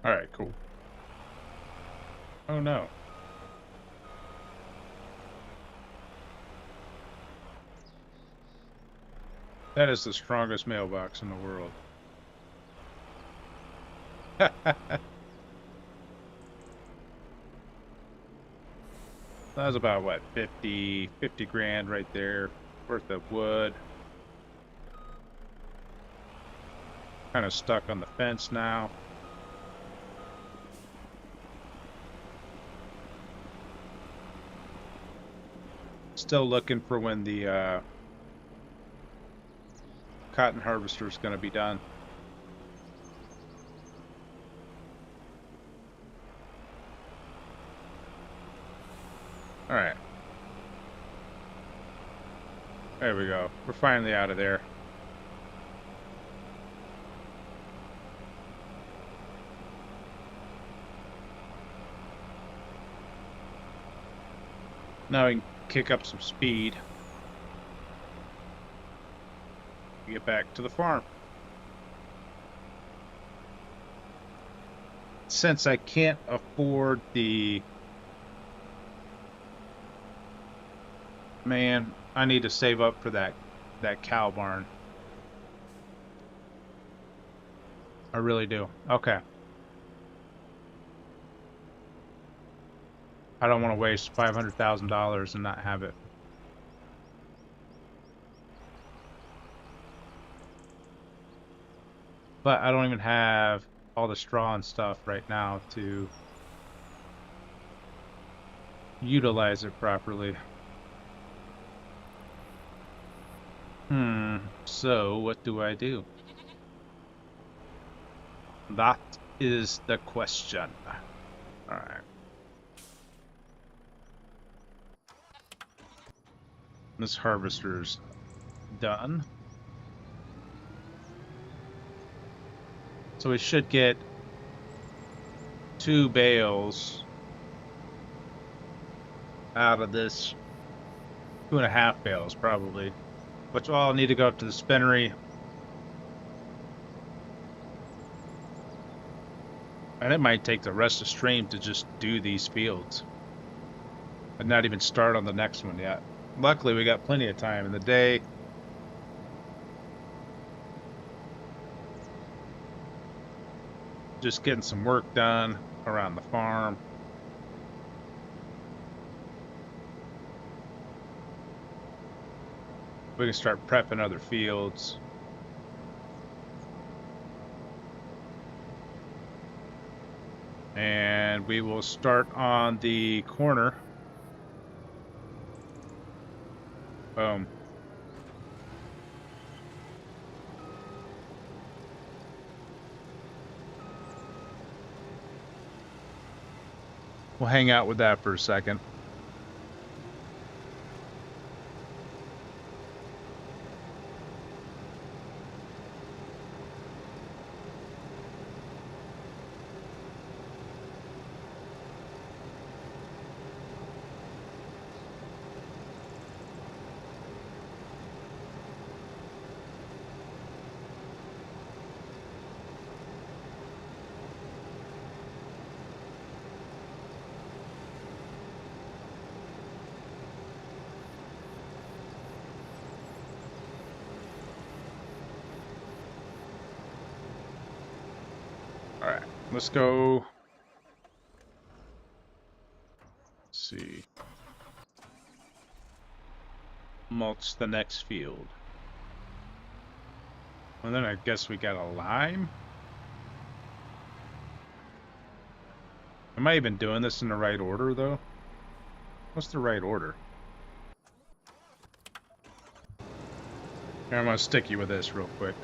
Alright, cool. Oh no. That is the strongest mailbox in the world. That was about, what, 50 grand right there worth of wood. Kind of stuck on the fence now. Still looking for when the cotton harvester is going to be done. All right. There we go. We're finally out of there. Now we can kick up some speed. Get back to the farm. Since I can't afford the... Man, I need to save up for that cow barn. I really do. Okay. I don't want to waste $500,000 and not have it. But I don't even have all the straw and stuff right now to utilize it properly. So what do I do? That is the question. Alright. This harvester's done. So we should get 2 bales out of this. 2.5 bales, probably. Which will all need to go up to the spinnery. And it might take the rest of stream to just do these fields. And not even start on the next one yet. Luckily, we got plenty of time in the day. Just getting some work done around the farm. We can start prepping other fields. And we will start on the corner. Boom. We'll hang out with that for a second. Alright, let's go. Let's see. Mulch the next field. And then I guess we got a lime. Am I even doing this in the right order, though? What's the right order? Here, I'm gonna stick you with this real quick.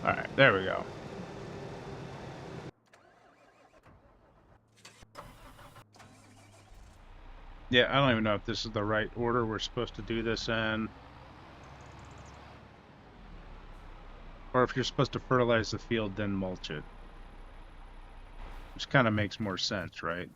All right, there we go. Yeah, I don't even know if this is the right order we're supposed to do this in. Or if you're supposed to fertilize the field, then mulch it. Which kind of makes more sense, right?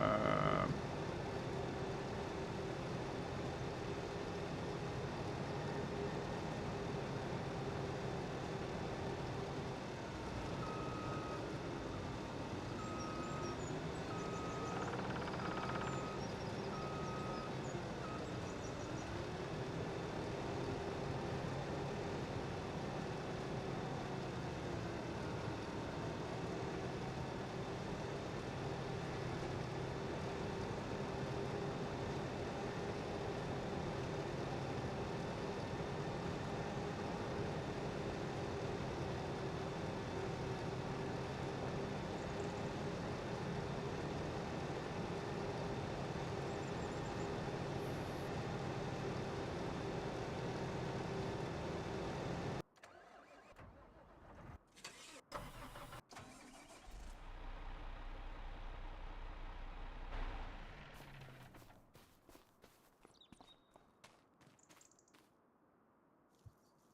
Um,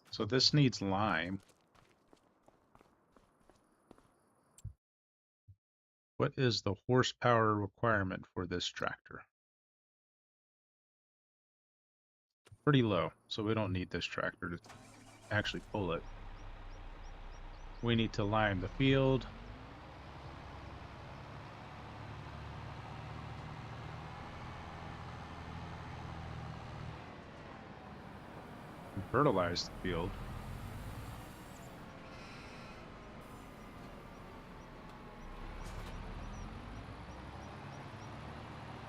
so this needs lime. What is the horsepower requirement for this tractor? Pretty low, so we don't need this tractor to actually pull it. We need to lime the field. And fertilize the field.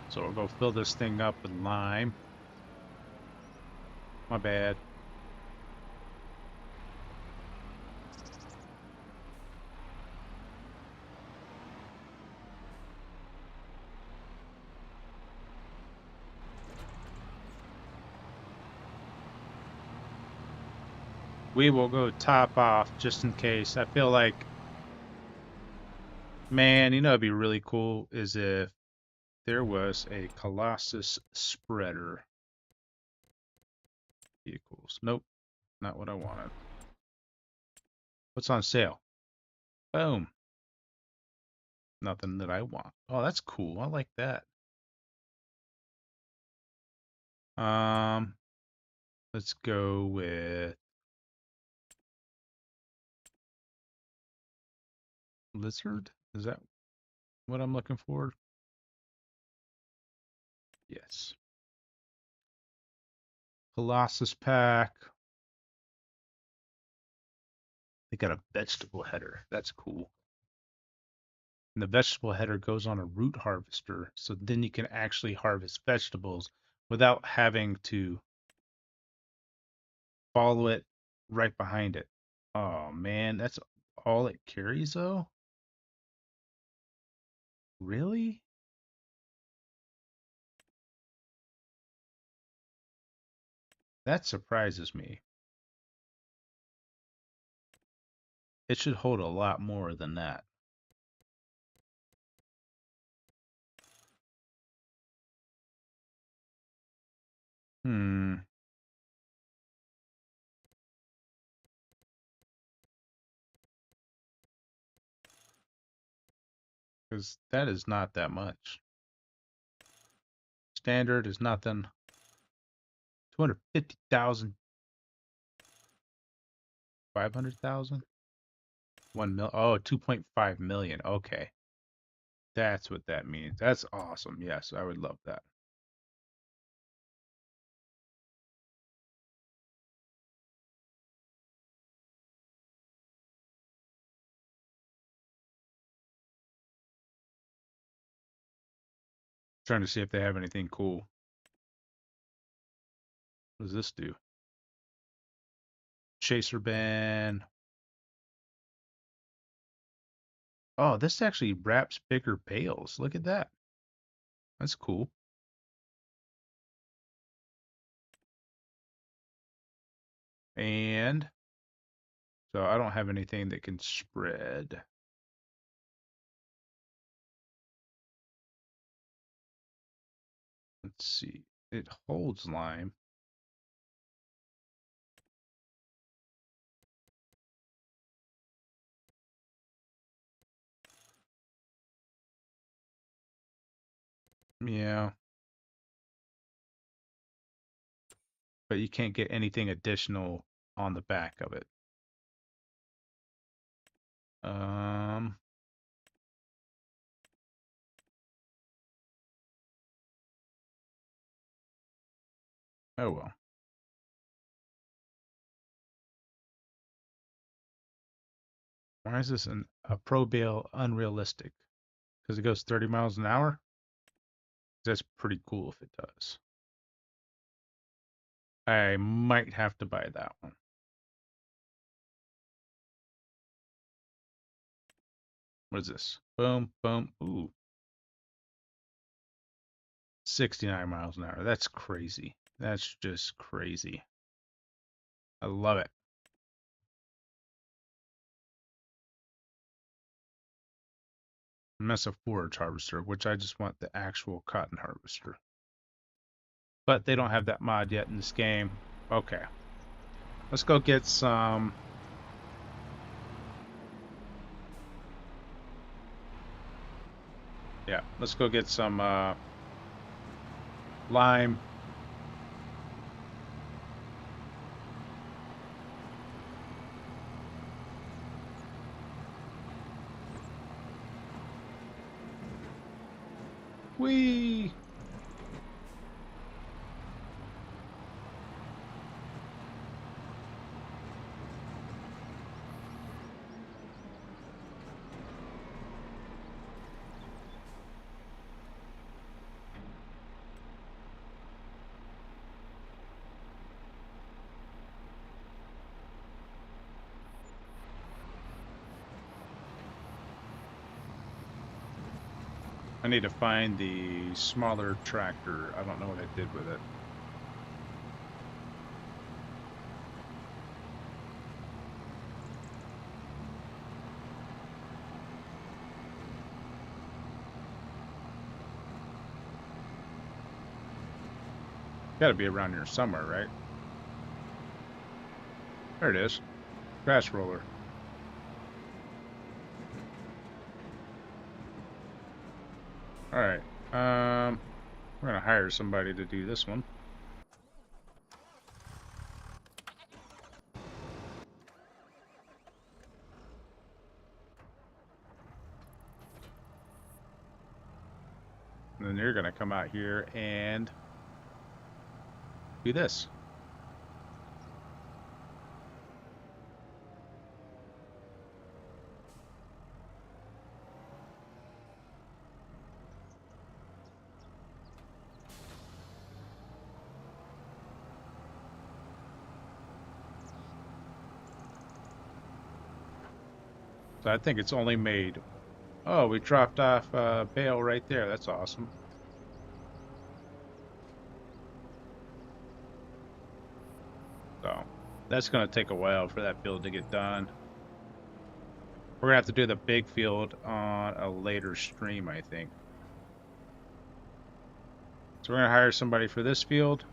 So we'll go fill this thing up with lime. My bad. We will go top off just in case. I feel like, man, you know, it'd be really cool is if there was a Colossus spreader. Vehicles. Nope, not what I wanted. What's on sale? Boom. Nothing that I want. Oh, that's cool. I like that. Um, let's go with Lizard. Is that what I'm looking for? Yes. Colossus pack. They got a vegetable header. That's cool. And the vegetable header goes on a root harvester, so then you can actually harvest vegetables without having to follow it right behind it. Oh man, that's all it carries though? Really? That surprises me. It should hold a lot more than that. Hmm. Because that is not that much. Standard is nothing. 250,000. 500,000? 1 mil. Oh, 2.5 million. Okay. That's what that means. That's awesome. Yes, I would love that. Trying to see if they have anything cool. What does this do? Chaser band. Oh, this actually wraps bigger bales. Look at that. That's cool. And so I don't have anything that can spread. Let's see. It holds lime. Yeah, but you can't get anything additional on the back of it. Um, oh well. Why is this a pro bale unrealistic? Because it goes 30 miles an hour? That's pretty cool if it does. I might have to buy that one. What is this? Boom, boom. Ooh, 69 miles an hour. That's crazy. That's just crazy. I love it. Mesa forage harvester, which I just want the actual cotton harvester. But they don't have that mod yet in this game. Okay. Let's go get some. Yeah, let's go get some lime. Whee! I need to find the smaller tractor. I don't know what I did with it. Got to be around here somewhere, right? There it is. Grass roller. All right. We're gonna hire somebody to do this one. And then you're gonna come out here and do this. So I think it's only made. Oh, we dropped off a bale right there. That's awesome. So that's gonna take a while for that build to get done. We're gonna have to do the big field on a later stream, I think. So we're gonna hire somebody for this field.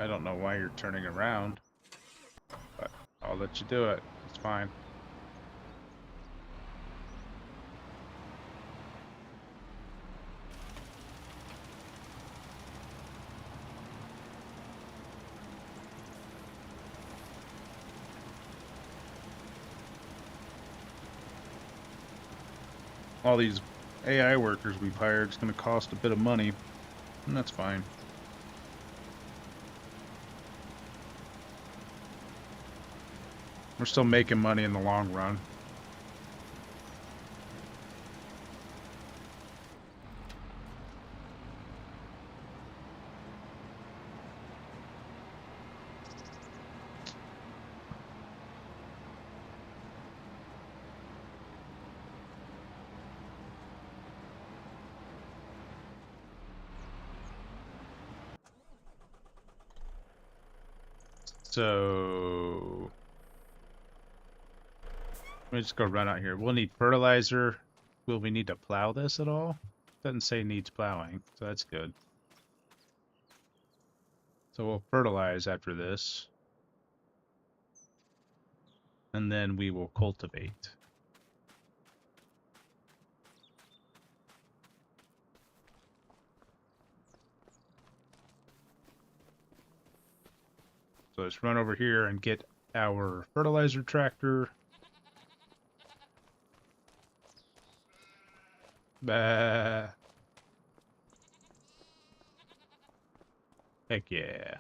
I don't know why you're turning around, but I'll let you do it. It's fine. All these AI workers we've hired is going to cost a bit of money, and that's fine. We're still making money in the long run. So let me just go run out here. We'll need fertilizer. Will we need to plow this at all? Doesn't say needs plowing, so that's good. So we'll fertilize after this. And then we will cultivate. So let's run over here and get our fertilizer tractor. Bah. Heck yeah.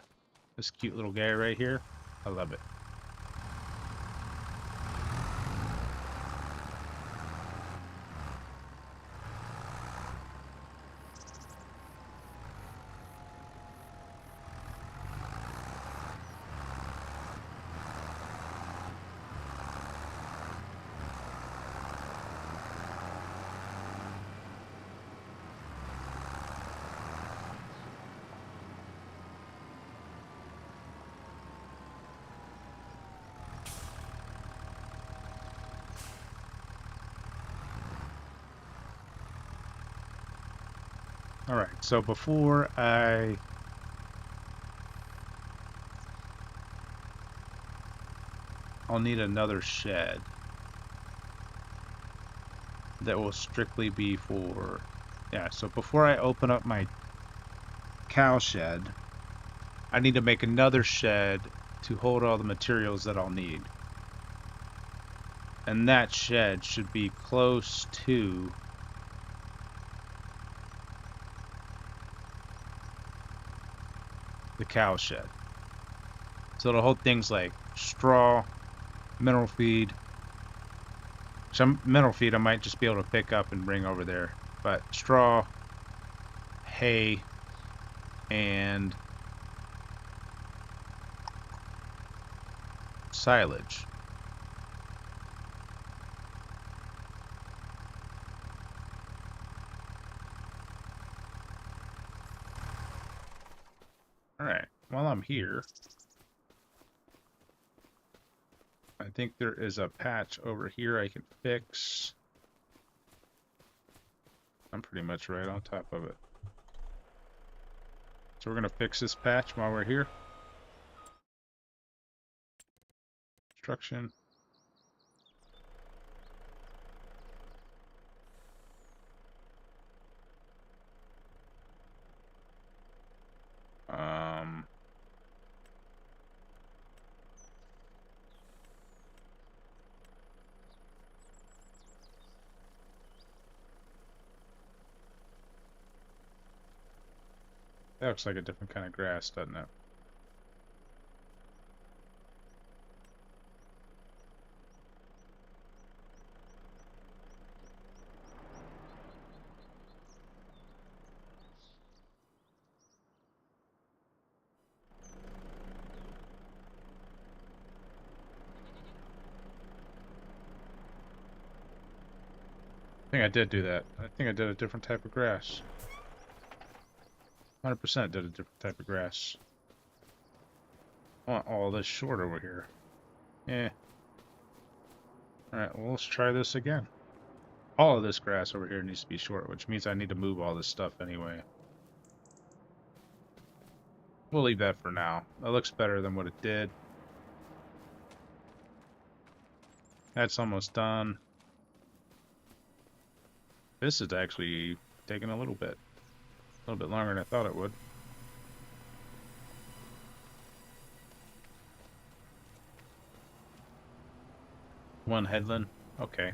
This cute little guy right here. I love it. Alright, so before I'll need another shed that will strictly be for, yeah, so before I open up my cow shed, I need to make another shed to hold all the materials that I'll need. And that shed should be close to the cow shed. So it'll hold things like straw, mineral feed. Some mineral feed I might just be able to pick up and bring over there. But straw, hay, and silage. Alright, while I'm here, I think there is a patch over here I can fix. I'm pretty much right on top of it. So we're going to fix this patch while we're here. Construction. That looks like a different kind of grass, doesn't it? I think I did do that. I think I did a different type of grass. 100% did a different type of grass. I want all this short over here. Yeah. Alright, well, let's try this again. All of this grass over here needs to be short, which means I need to move all this stuff anyway. We'll leave that for now. That looks better than what it did. That's almost done. This is actually taking a little bit longer than I thought it would. One headland, okay.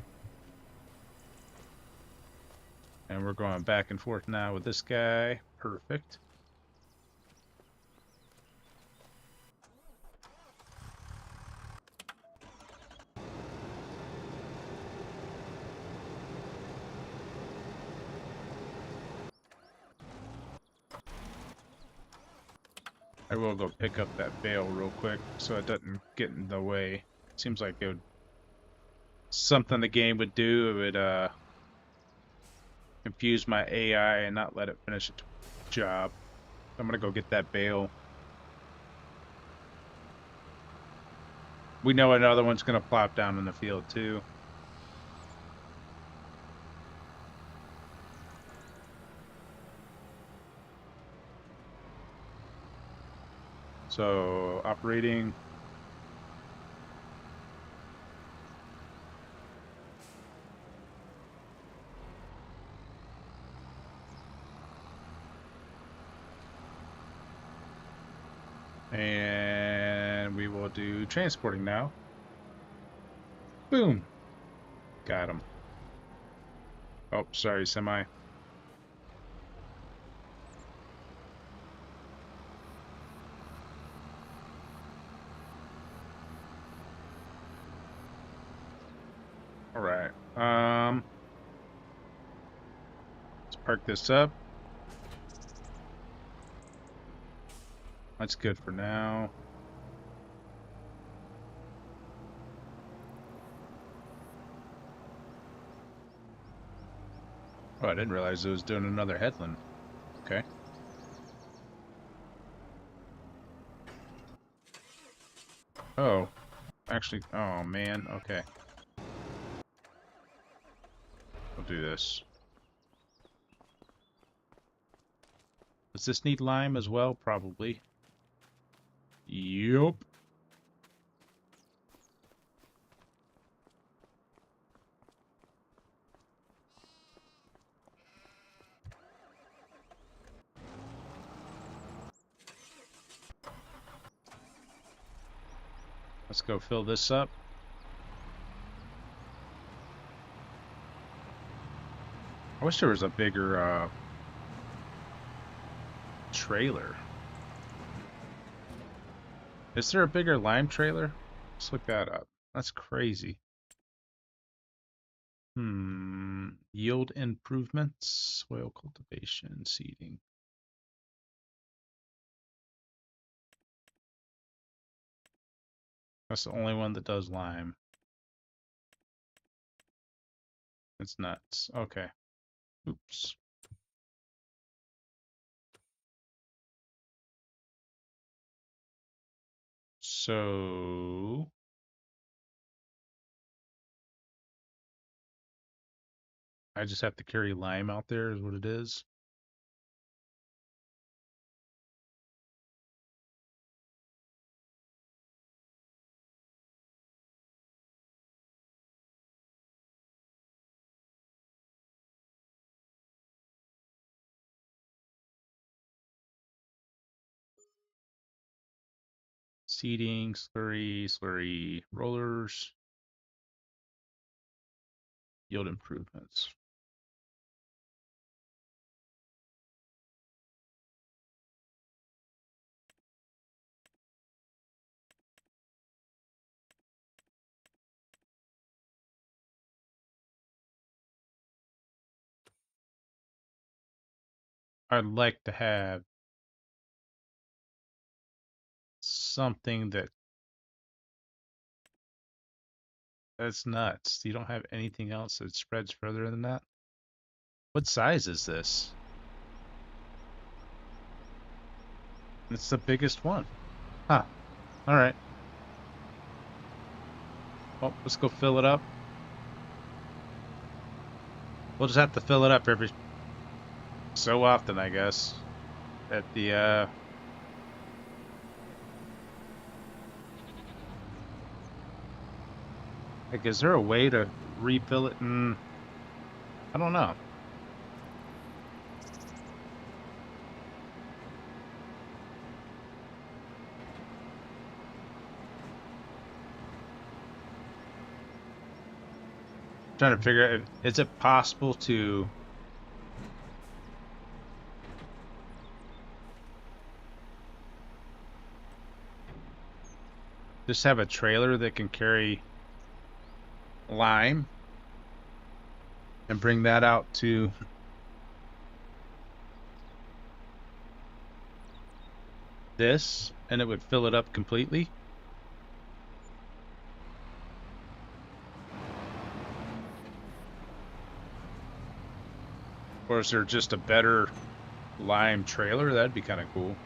And we're going back and forth now with this guy. Perfect. I will go pick up that bale real quick so it doesn't get in the way. Seems like it would something the game would do. It would confuse my AI and not let it finish its job. I'm gonna go get that bale. We know another one's gonna plop down in the field too. So operating. And we will do transporting now. Boom. Got him. Oh, sorry, semi. All right. Let's park this up. That's good for now. Oh, I didn't realize it was doing another headland. Okay. Oh, actually, oh man, okay. We'll do this. Does this need lime as well? Probably. Yup. Let's go fill this up. I wish there was a bigger trailer. Is there a bigger lime trailer? Let's look that up. That's crazy. Yield improvements, soil cultivation, seeding. That's the only one that does lime. It's nuts. Okay. Oops. So I just have to carry lime out there is what it is. Seeding, slurry, rollers, yield improvements. I'd like to have something that's nuts. You don't have anything else that spreads further than that? What size is this? It's the biggest one. Huh. Alright. Well, let's go fill it up. We'll just have to fill it up every so often, I guess. At the Like, is there a way to refill it? I don't know. Trying to figure out, is it possible to just have a trailer that can carry lime and bring that out to this, and it would fill it up completely? Or is there just a better lime trailer? That'd be kind of cool.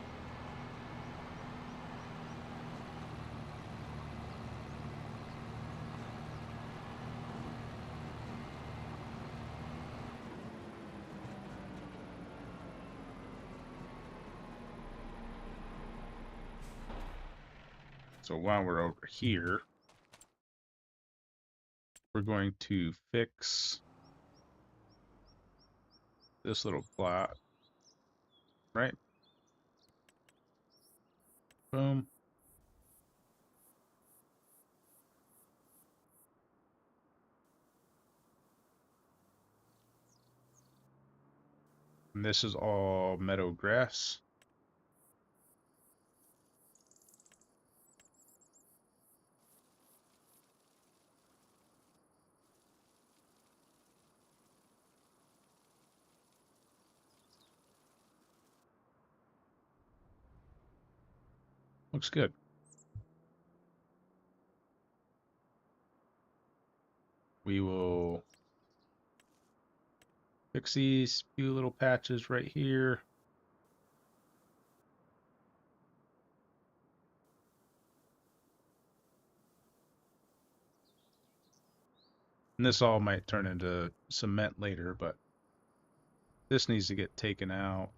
So while we're over here, we're going to fix this little plot, right? Boom. And this is all meadow grass. Looks good. We will fix these few little patches right here. And this all might turn into cement later, but this needs to get taken out.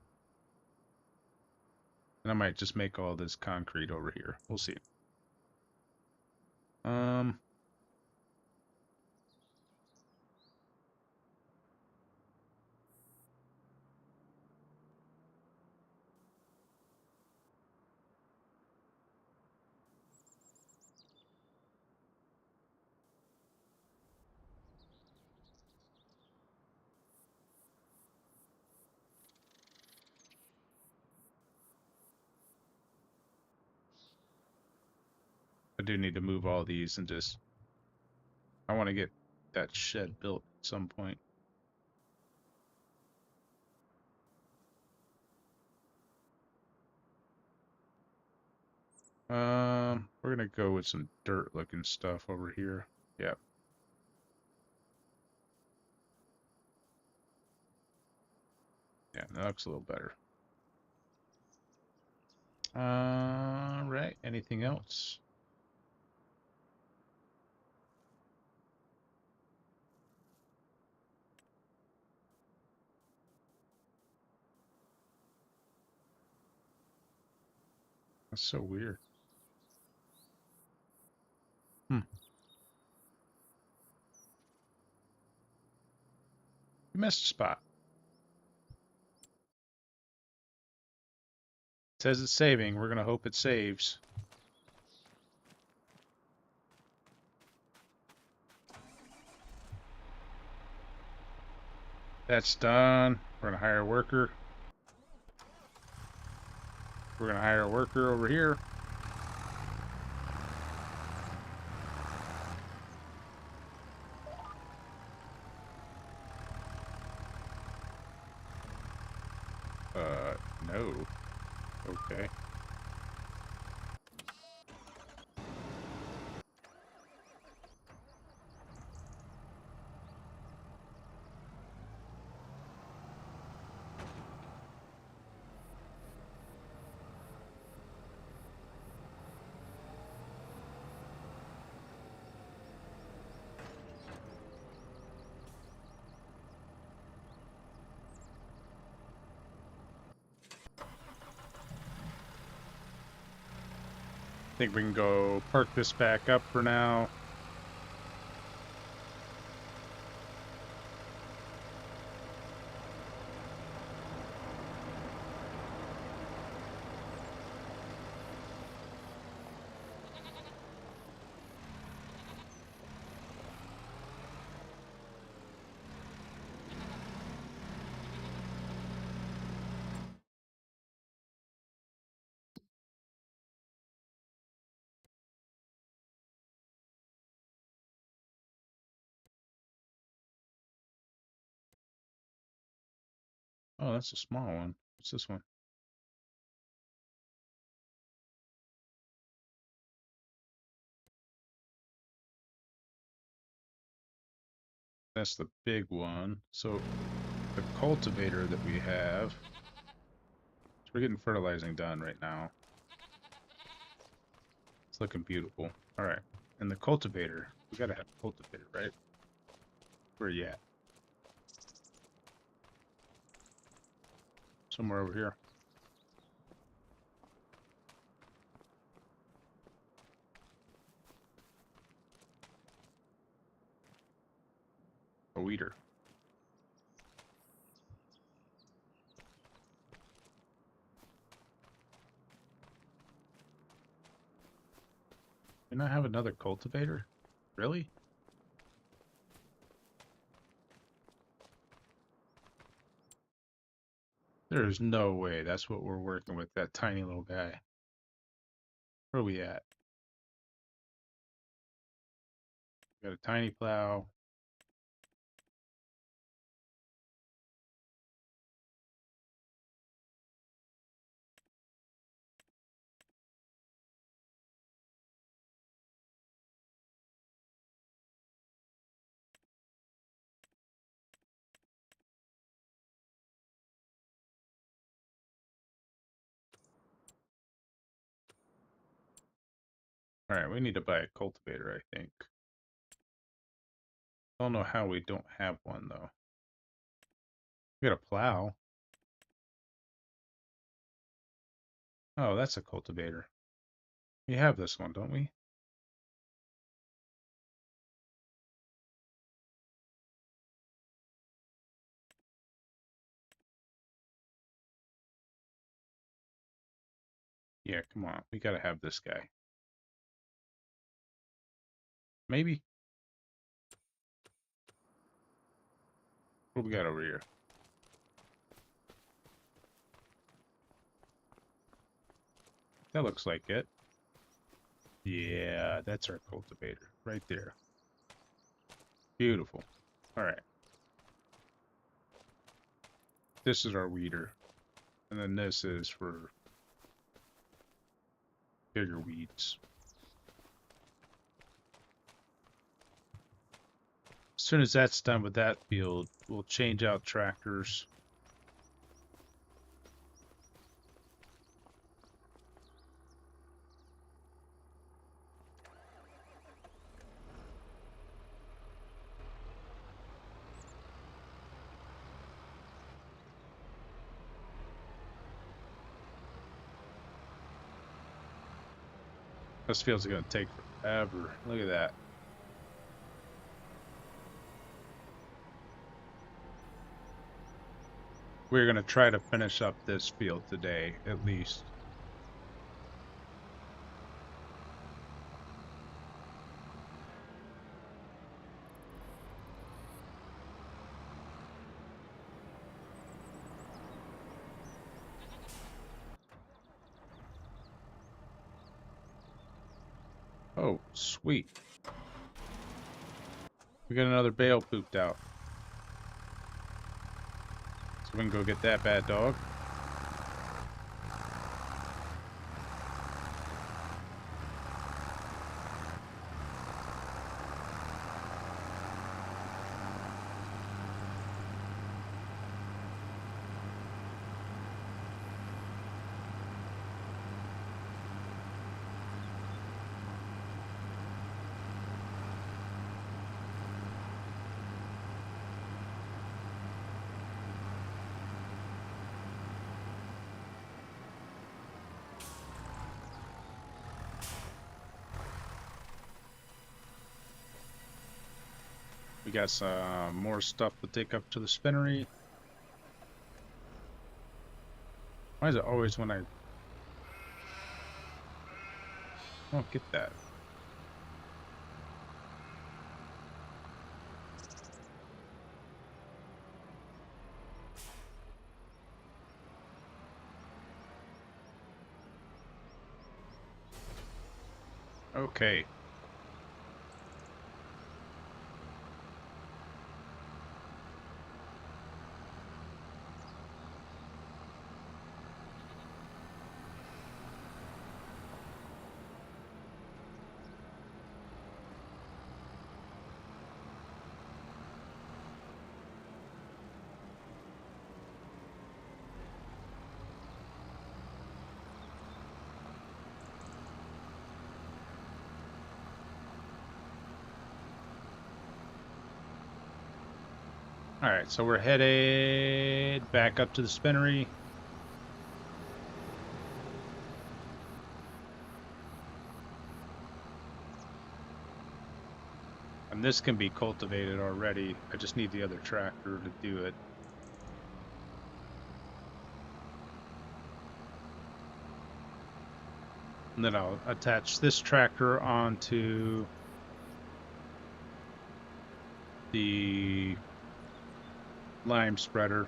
And I might just make all this concrete over here. We'll see. I do need to move all these and just, I want to get that shed built at some point. We're gonna go with some dirt looking stuff over here. Yeah. Yeah, that looks a little better. Right. Anything else? That's so weird. You missed a spot. It says it's saving. We're gonna hope it saves. That's done. We're gonna hire a worker. We're gonna hire a worker over here. No. Okay. I think we can go park this back up for now. Oh, that's a small one. What's this one? That's the big one. So the cultivator that we have, so we're getting fertilizing done right now. It's looking beautiful. All right. And the cultivator, we gotta have a cultivator, right? Where you at? Somewhere over here. A weeder. Didn't I have another cultivator? Really? There's no way that's what we're working with, that tiny little guy. Where are we at? Got a tiny plow. All right, we need to buy a cultivator, I think. I don't know how we don't have one, though. We got a plow. Oh, that's a cultivator. We have this one, don't we? Yeah, come on. We gotta have this guy. Maybe. What we got over here? That looks like it. Yeah, that's our cultivator. Right there. Beautiful. Alright. This is our weeder. And then this is for bigger weeds. As soon as that's done with that field, we'll change out tractors. This field's gonna take forever. Look at that. We're gonna try to finish up this field today, at least. Oh, sweet. We got another bale pooped out. So we can go get that bad dog. We got some more stuff to take up to the spinnery. Why is it always when I don't get that? Okay. Alright, so we're headed back up to the spinnery. And this can be cultivated already. I just need the other tractor to do it. And then I'll attach this tractor onto the lime spreader.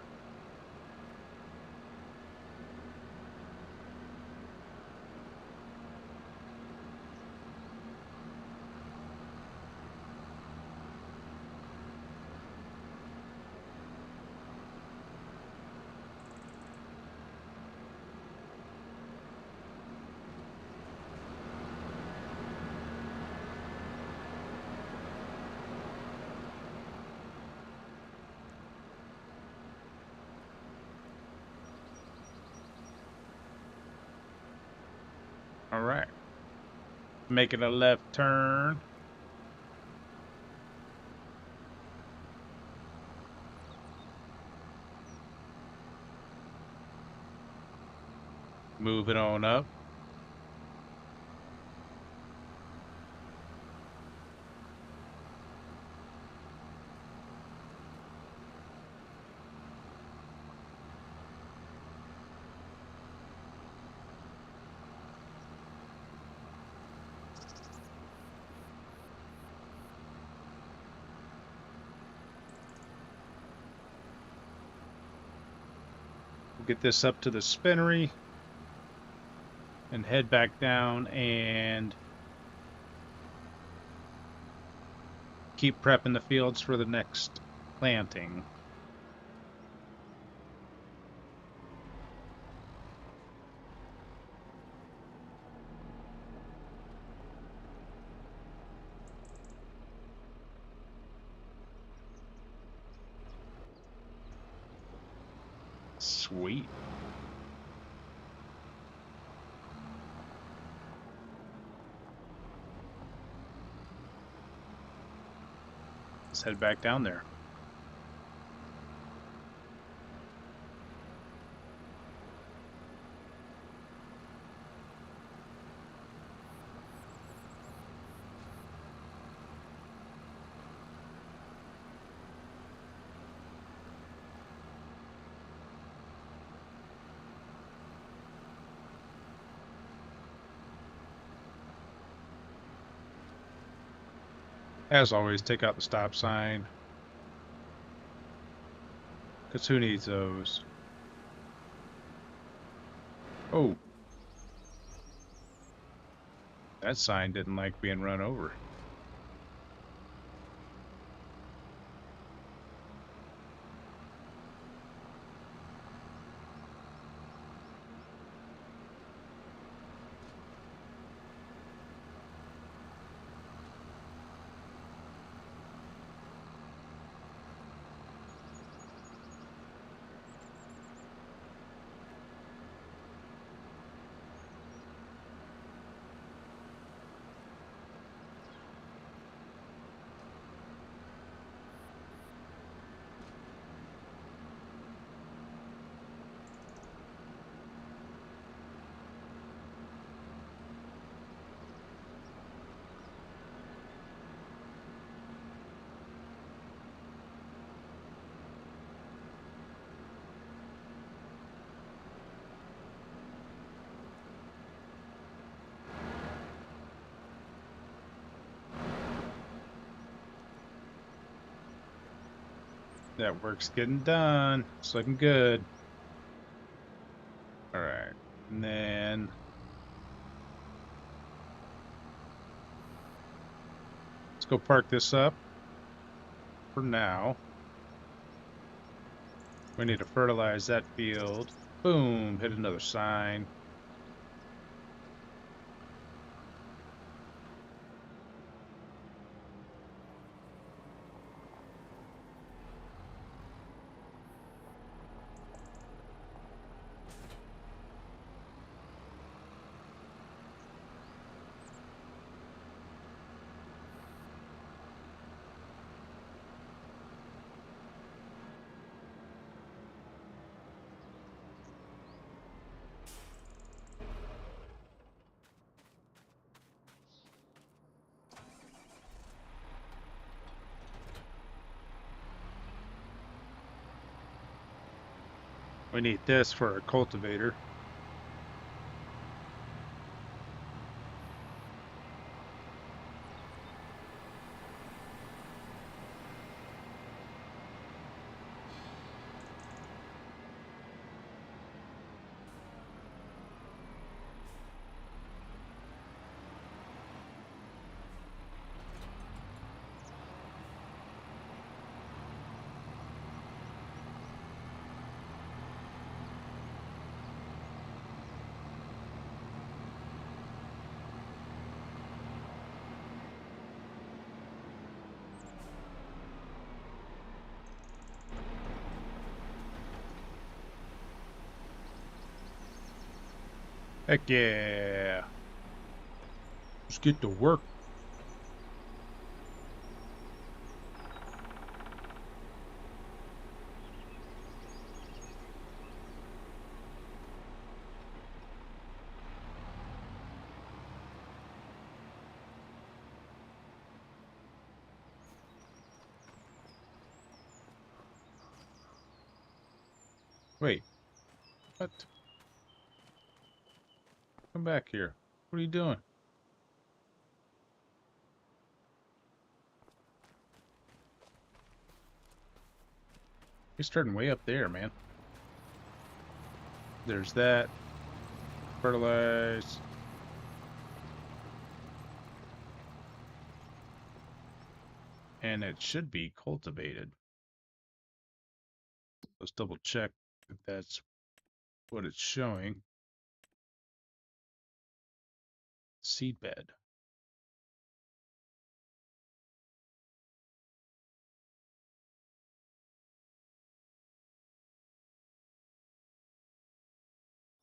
All right. Making a left turn. Moving on up. We'll get this up to the spinnery and head back down and keep prepping the fields for the next planting. Sweet. Let's head back down there. As always, take out the stop sign. Because who needs those? Oh. That sign didn't like being run over. That work's getting done. It's looking good. Alright. And then let's go park this up for now. We need to fertilize that field. Boom, hit another sign. We need this for a cultivator. Heck yeah. Let's get to work. Wait, what? Come back here. What are you doing? You're starting way up there, man. There's that. Fertilize. And it should be cultivated. Let's double check if that's what it's showing. Seed bed.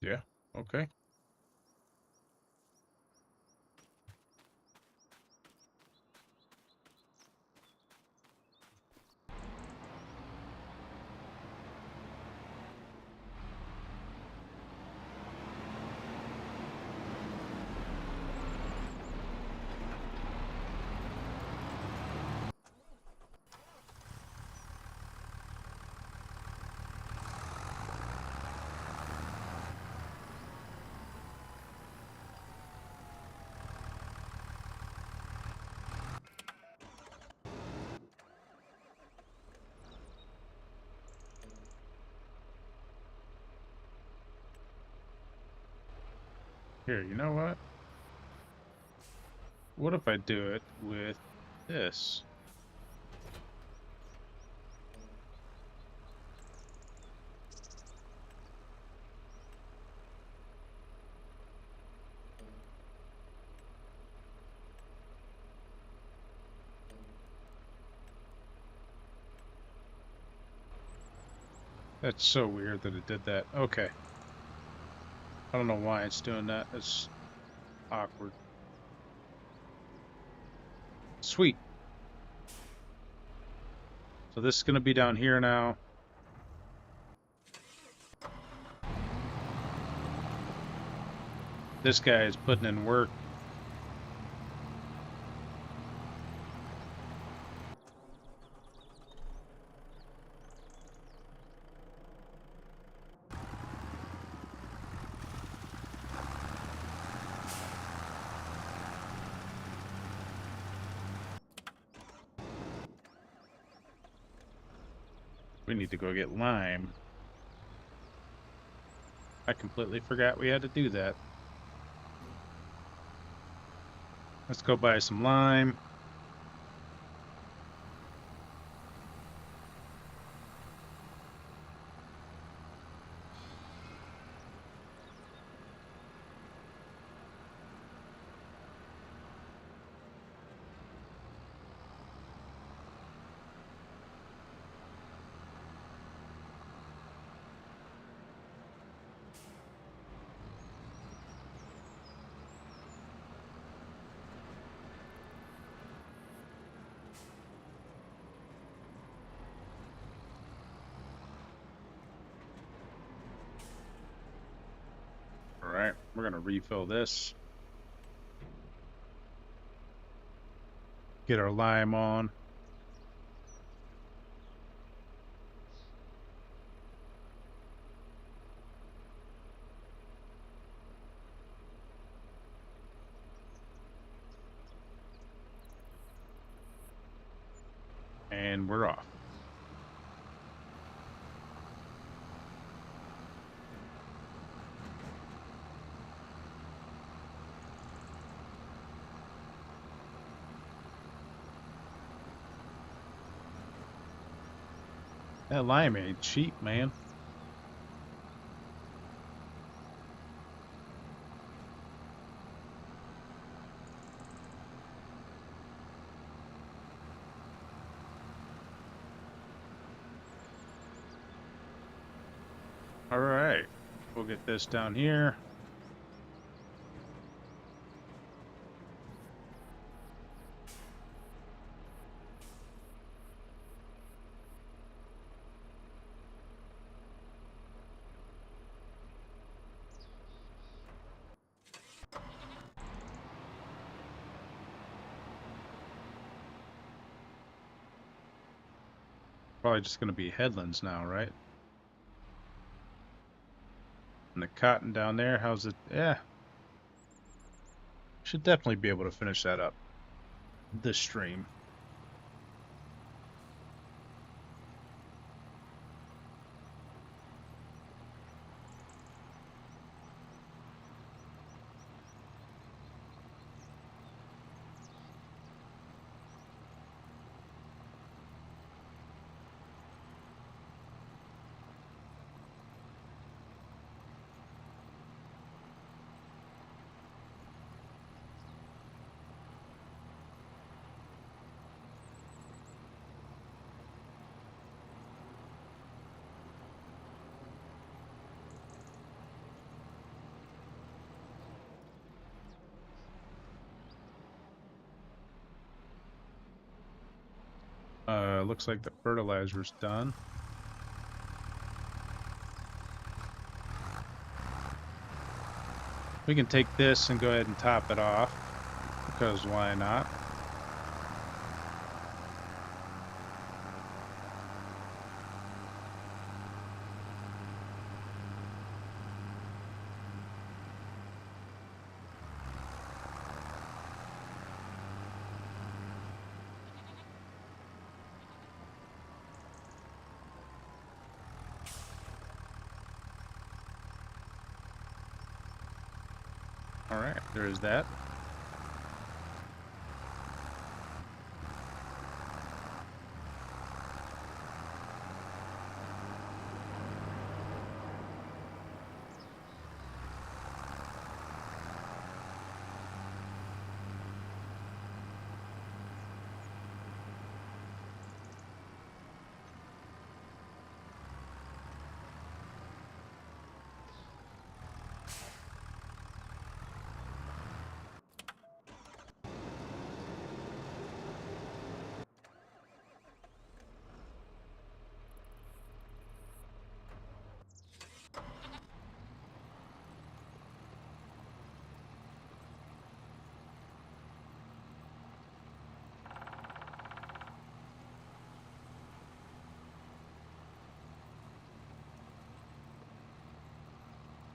Yeah, okay. Here, you know what? What if I do it with this? That's so weird that it did that. Okay. I don't know why it's doing that. It's awkward. Sweet. So this is going to be down here now. This guy is putting in work. We need to go get lime. I completely forgot we had to do that. Let's go buy some lime. All right, we're going to refill this. Get our lime on. and we're off. That lime ain't cheap, man. All right, we'll get this down here. Probably just going to be headlands now, right? And the cotton down there, how's it? Yeah. Should definitely be able to finish that up this stream. Looks like the fertilizer's done. We can take this and go ahead and top it off, because why not? All right, there's that.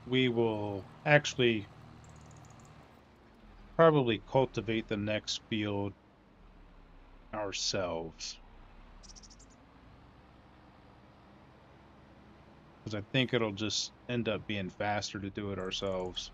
We will actually probably cultivate the next field ourselves, because I think it'll just end up being faster to do it ourselves.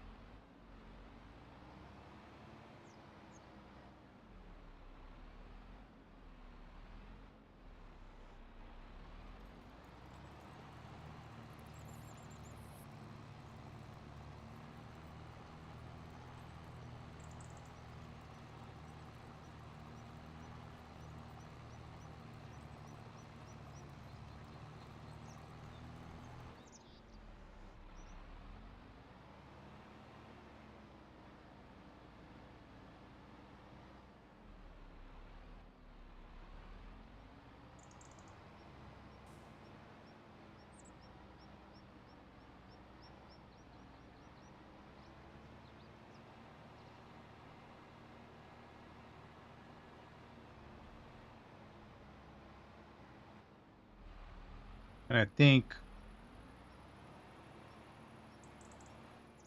And I think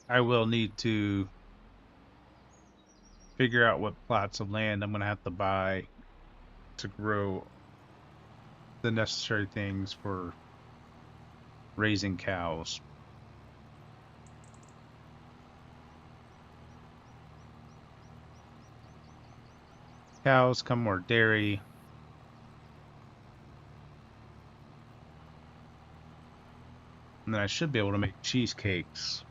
I will need to figure out what plots of land I'm going to have to buy to grow the necessary things for raising cows. Cows come more dairy. And then I should be able to make cheesecakes.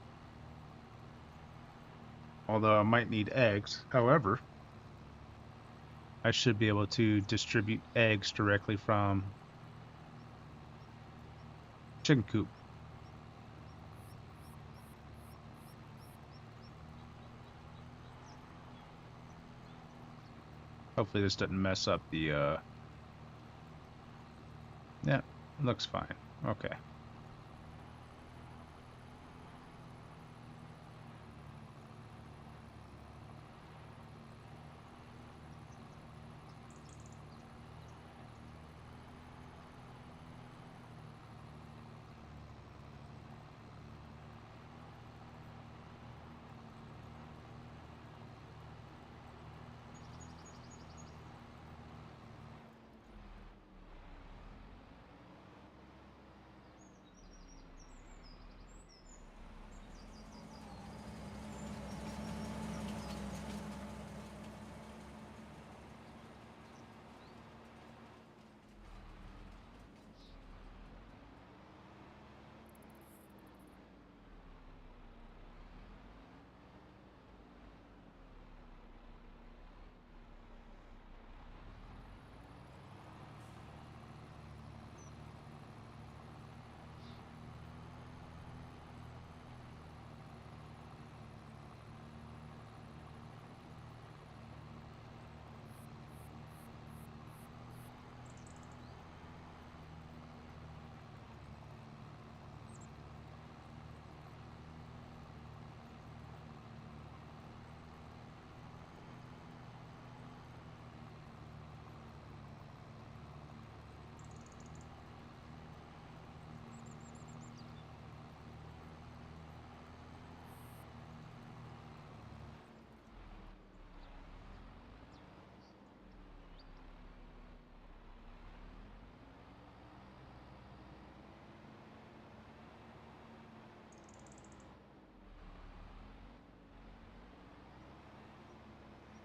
Although I might need eggs. However, I should be able to distribute eggs directly from chicken coop. Hopefully this doesn't mess up the, yeah, looks fine. Okay.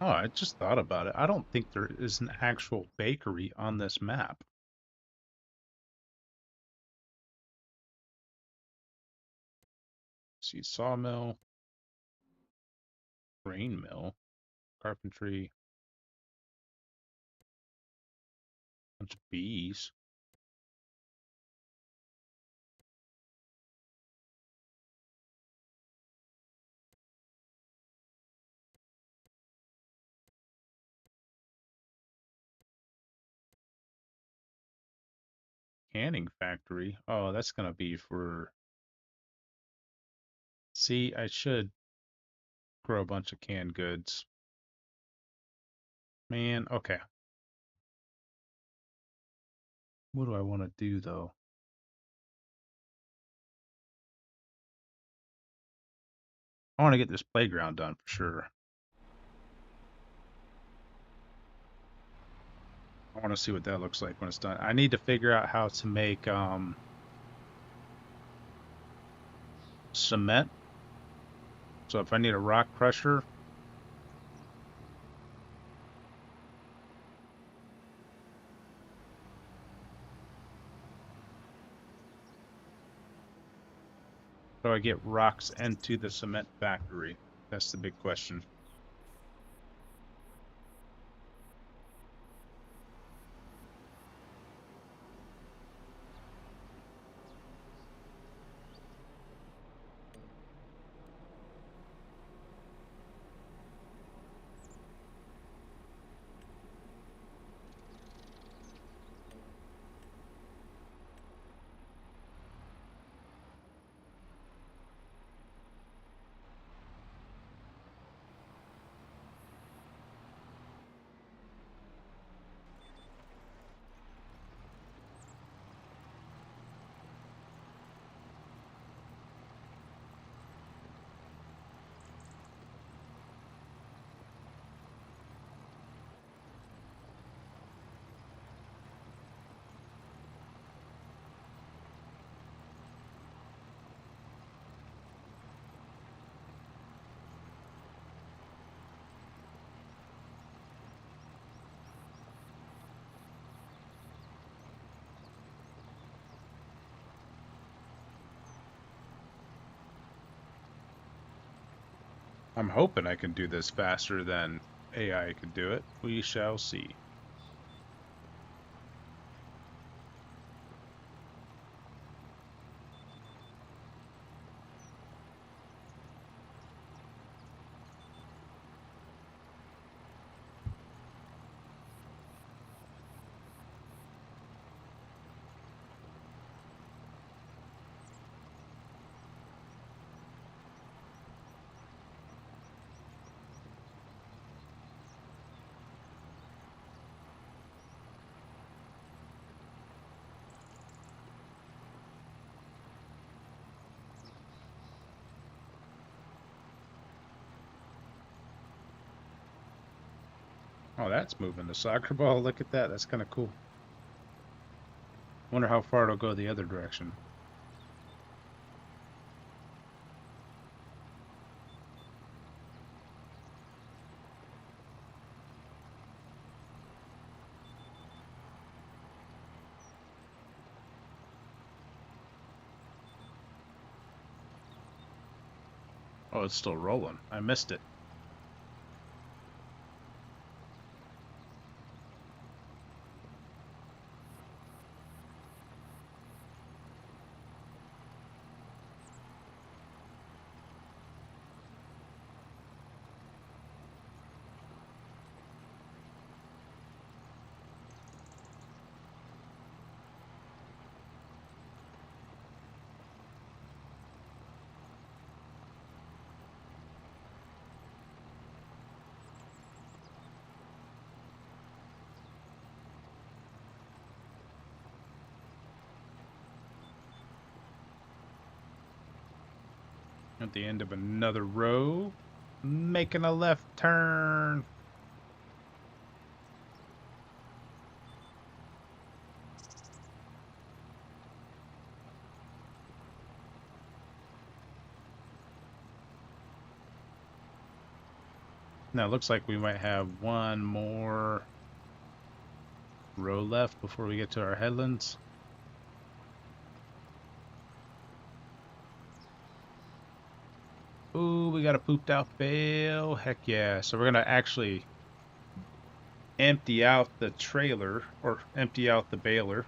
Oh, I just thought about it. I don't think there is an actual bakery on this map. See, sawmill, grain mill, carpentry, bunch of bees. Canning factory. Oh, that's gonna be for... See, I should grow a bunch of canned goods. Man, okay. What do I want to do though? I want to get this playground done for sure. I want to see what that looks like when it's done. I need to figure out how to make cement. So if I need a rock crusher, how do I get rocks into the cement factory? That's the big question. I'm hoping I can do this faster than AI could do it. We shall see. Oh, that's moving the soccer ball. Look at that. That's kind of cool. Wonder how far it'll go the other direction. Oh, it's still rolling. I missed it. At the end of another row, making a left turn. Now it looks like we might have one more row left before we get to our headlands. Ooh, we got a pooped out bale. Heck yeah. So we're going to actually empty out the trailer, or empty out the baler.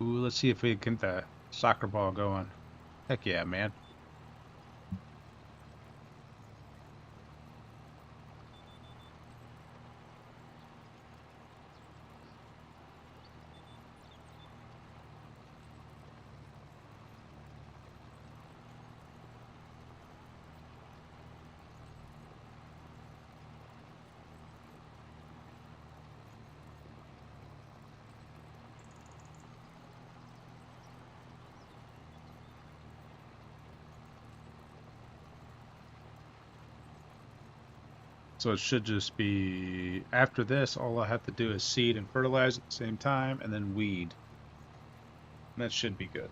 Ooh, let's see if we can get the soccer ball going. Heck yeah, man. So it should just be, after this, all I have to do is seed and fertilize at the same time, and then weed. And that should be good.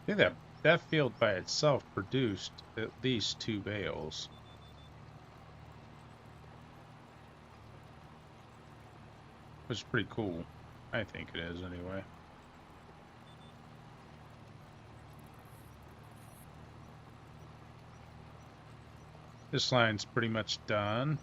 I think that field by itself produced at least 2 bales. Which is pretty cool. I think it is anyway. This line's pretty much done.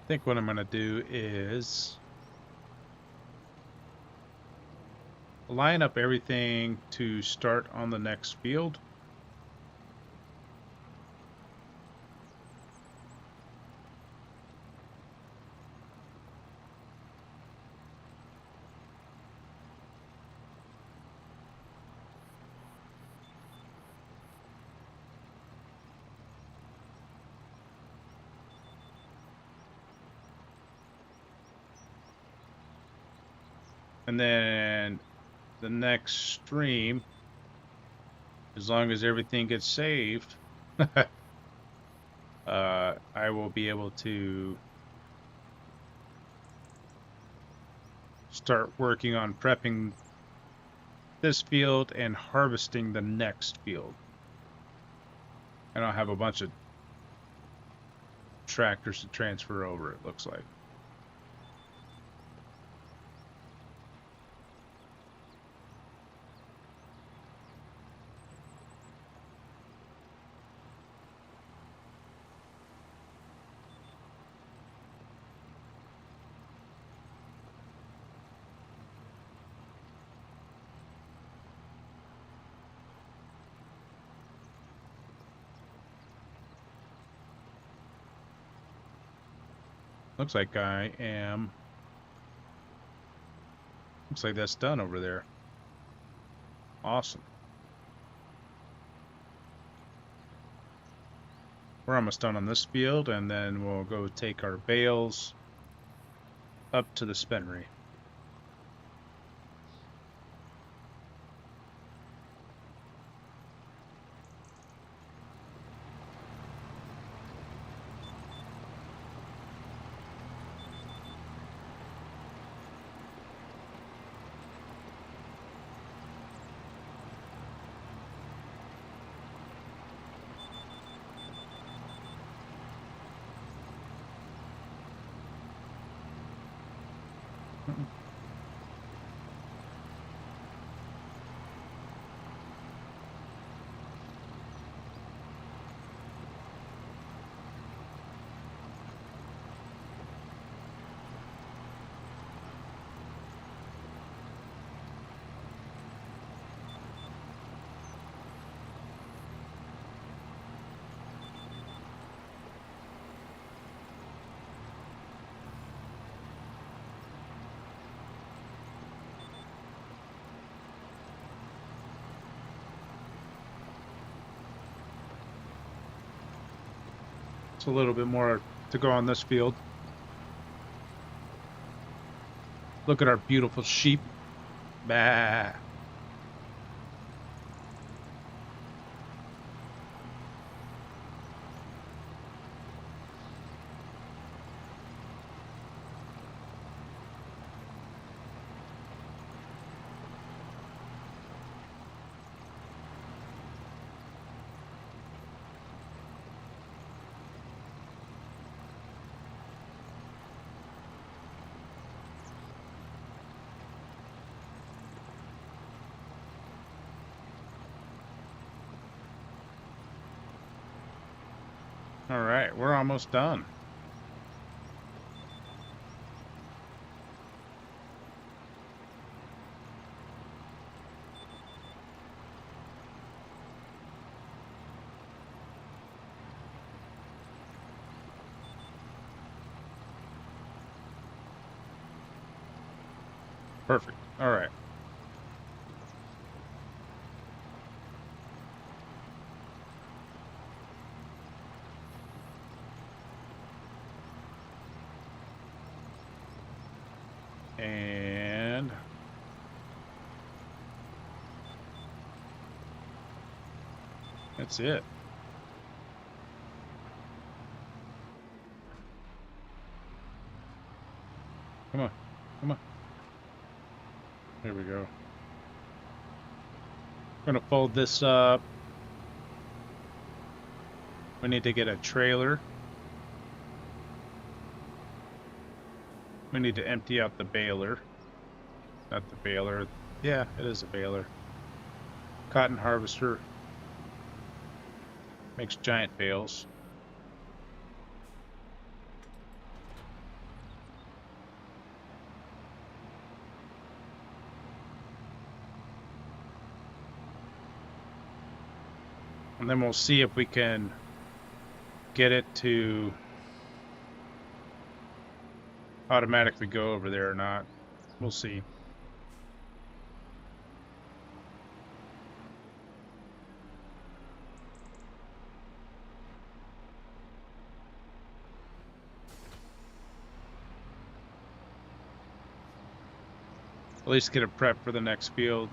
think what I'm going to do is line up everything to start on the next field. And then the next stream, as long as everything gets saved, I will be able to start working on prepping this field and harvesting the next field. And I'll have a bunch of tractors to transfer over, it looks like. Looks like looks like that's done over there. Awesome. We're almost done on this field, and then we'll go take our bales up to the spinnery. It's a little bit more to go on this field. Look at our beautiful sheep. Bah. All right, we're almost done. Perfect. All right. And that's it. Come on. Come on. There we go. We're going to fold this up. We need to get a trailer. We need to empty out the baler. Not the baler. Yeah, it is a baler. Cotton harvester. Makes giant bales. And then we'll see if we can get it to automatically go over there or not. We'll see. At least get it prepped for the next field.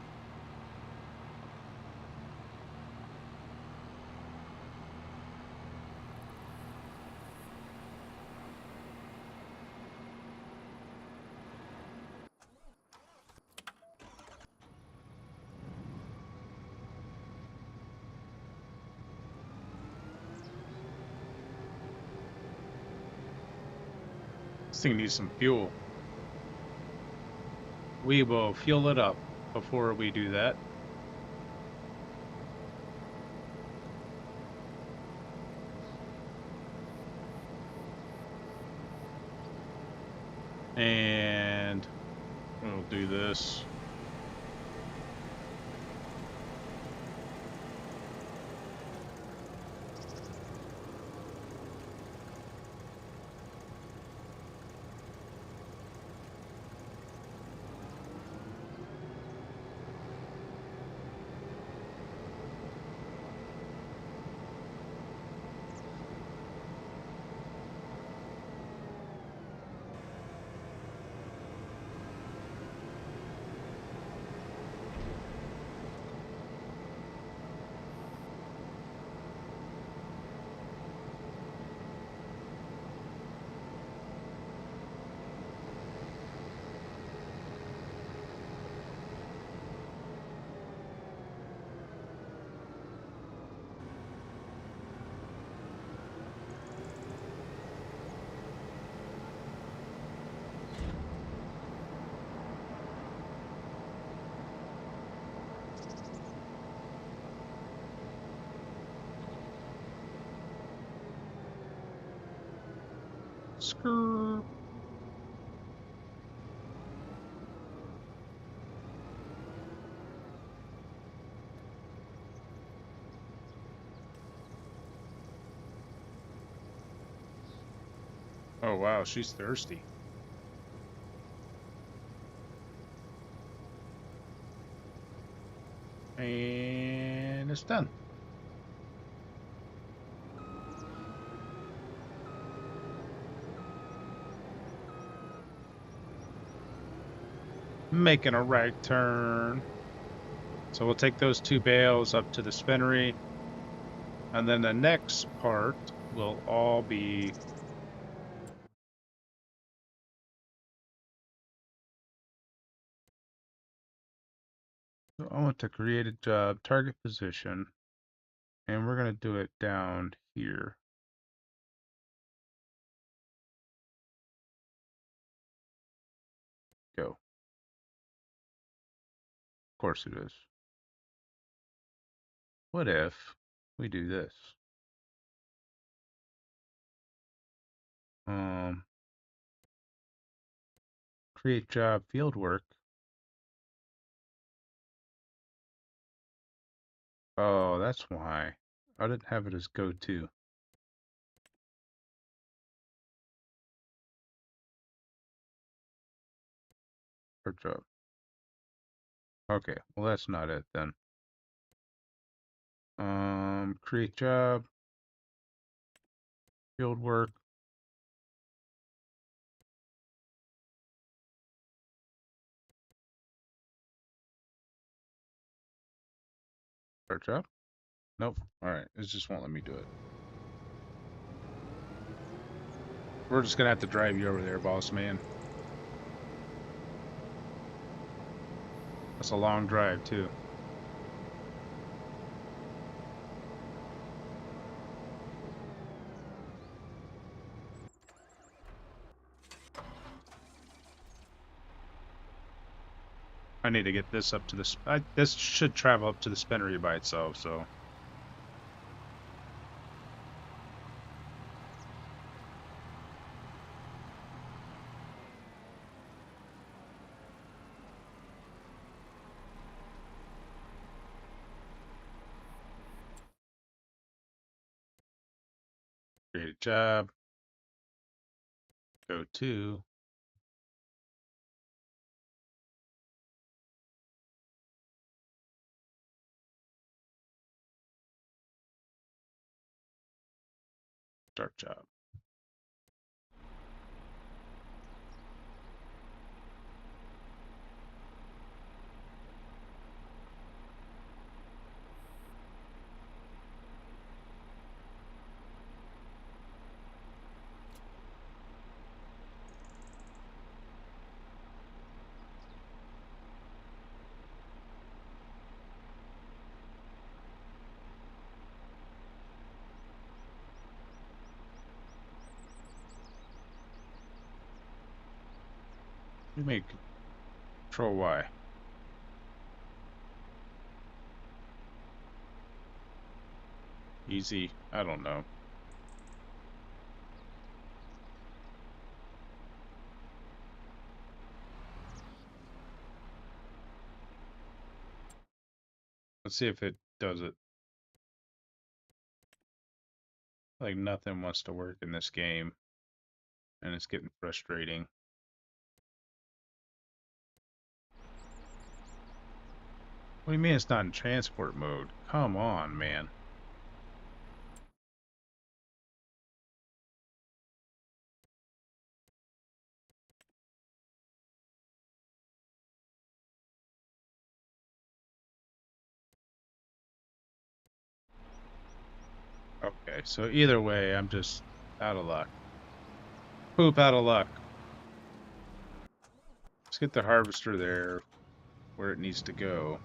This thing needs some fuel. We will fuel it up before we do that. And we'll do this. Skrrr. Oh wow, she's thirsty. And it's done. Making a right turn. So we'll take those 2 bales up to the spinnery. And then the next part will all be I want to create a job, target position, and we're going to do it down here. Go. Of course it is. What if we do this? Create job field work. Oh, that's why. I didn't have it as go to. Per job. Okay, well that's not it then. Create job, field work. Per job? Nope. Alright, it just won't let me do it. We're just gonna have to drive you over there, boss man. That's a long drive too. I need to get this up to this. This should travel up to the spinnery by itself, so. Create a job. Go to. Start job. We make Control Y. Easy. I don't know. Let's see if it does it. Like nothing wants to work in this game, and it's getting frustrating. What do you mean it's not in transport mode? Come on, man. Okay, so either way, I'm just out of luck. Poop out of luck. Let's get the harvester there where it needs to go.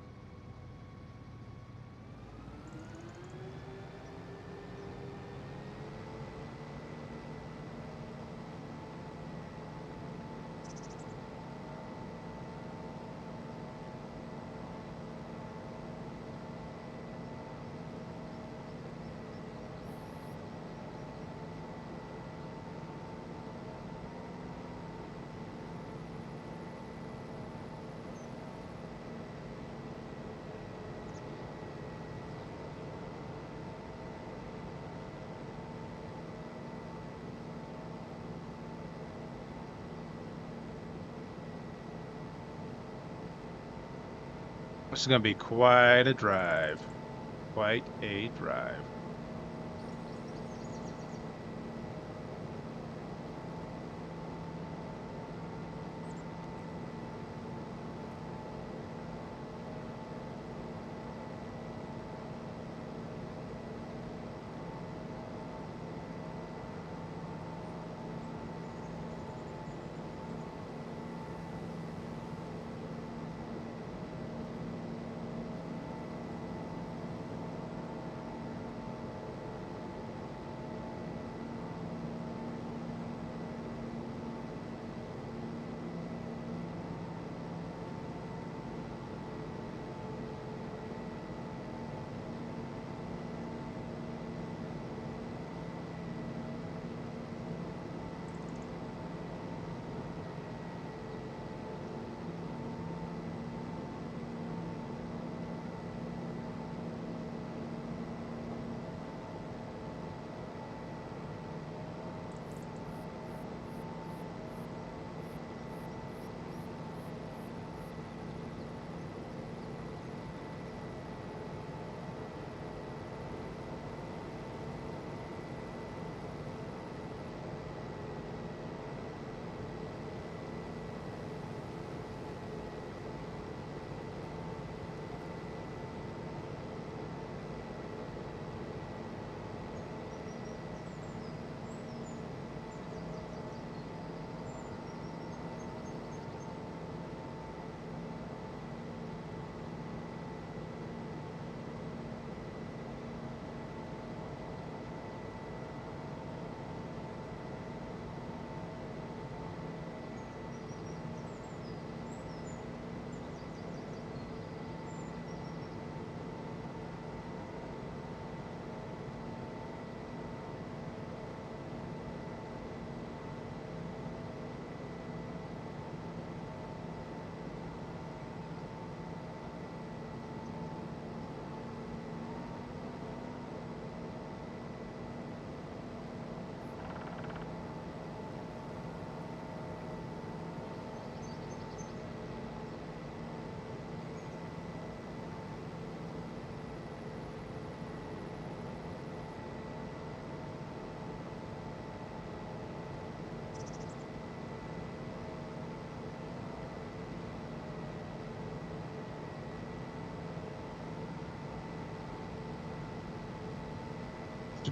This is going to be quite a drive. Quite a drive.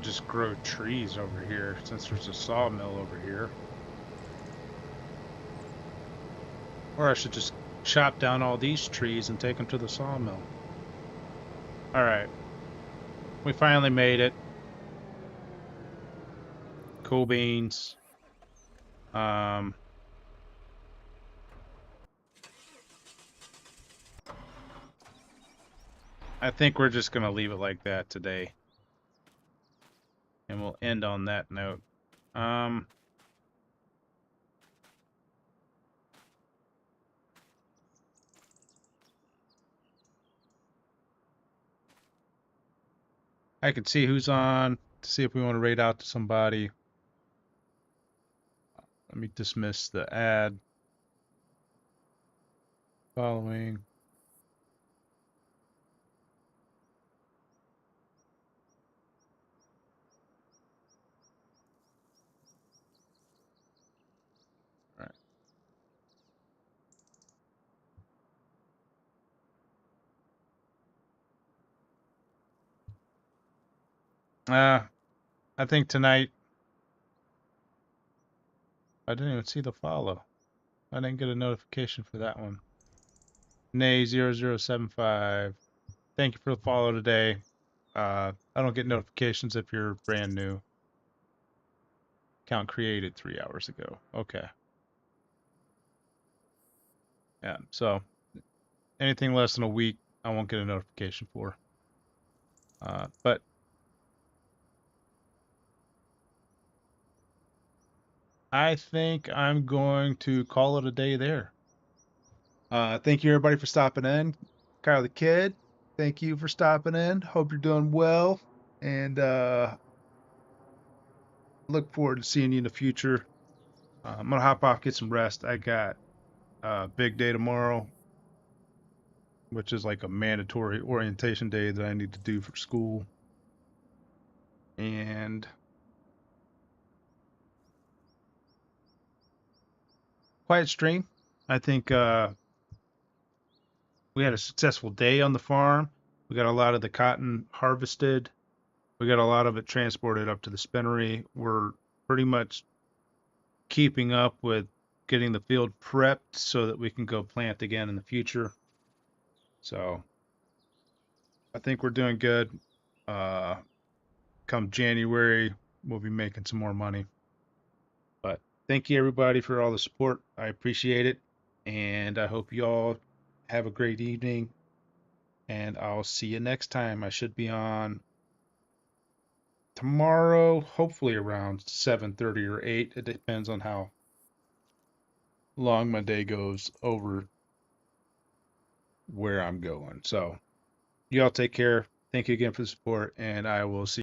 just grow trees over here since there's a sawmill over here. Or I should just chop down all these trees and take them to the sawmill. Alright. We finally made it. Cool beans. I think we're just gonna leave it like that today. And we'll end on that note. I can see who's on to see if we want to raid out to somebody. Let me dismiss the ad. Following. All right. I think tonight I didn't even see the follow. I didn't get a notification for that one. Nay0075. Thank you for the follow today. I don't get notifications if you're brand new. Account created 3 hours ago. Okay. Yeah, so anything less than a week, I won't get a notification for. But I think I'm going to call it a day there. Thank you everybody for stopping in. Kyle the Kid, thank you for stopping in. Hope you're doing well, and look forward to seeing you in the future. I'm gonna hop off, get some rest. I got a big day tomorrow, which is like a mandatory orientation day that I need to do for school. And quiet stream. I think we had a successful day on the farm. We got a lot of the cotton harvested. We got a lot of it transported up to the spinnery. We're pretty much keeping up with getting the field prepped so that we can go plant again in the future. So I think we're doing good. Come January, we'll be making some more money. But thank you everybody for all the support. I appreciate it. And I hope you all have a great evening. And I'll see you next time. I should be on tomorrow, hopefully around 7:30 or 8. It depends on how long my day goes over where I'm going. So, y'all take care. Thank you again for the support, and I will see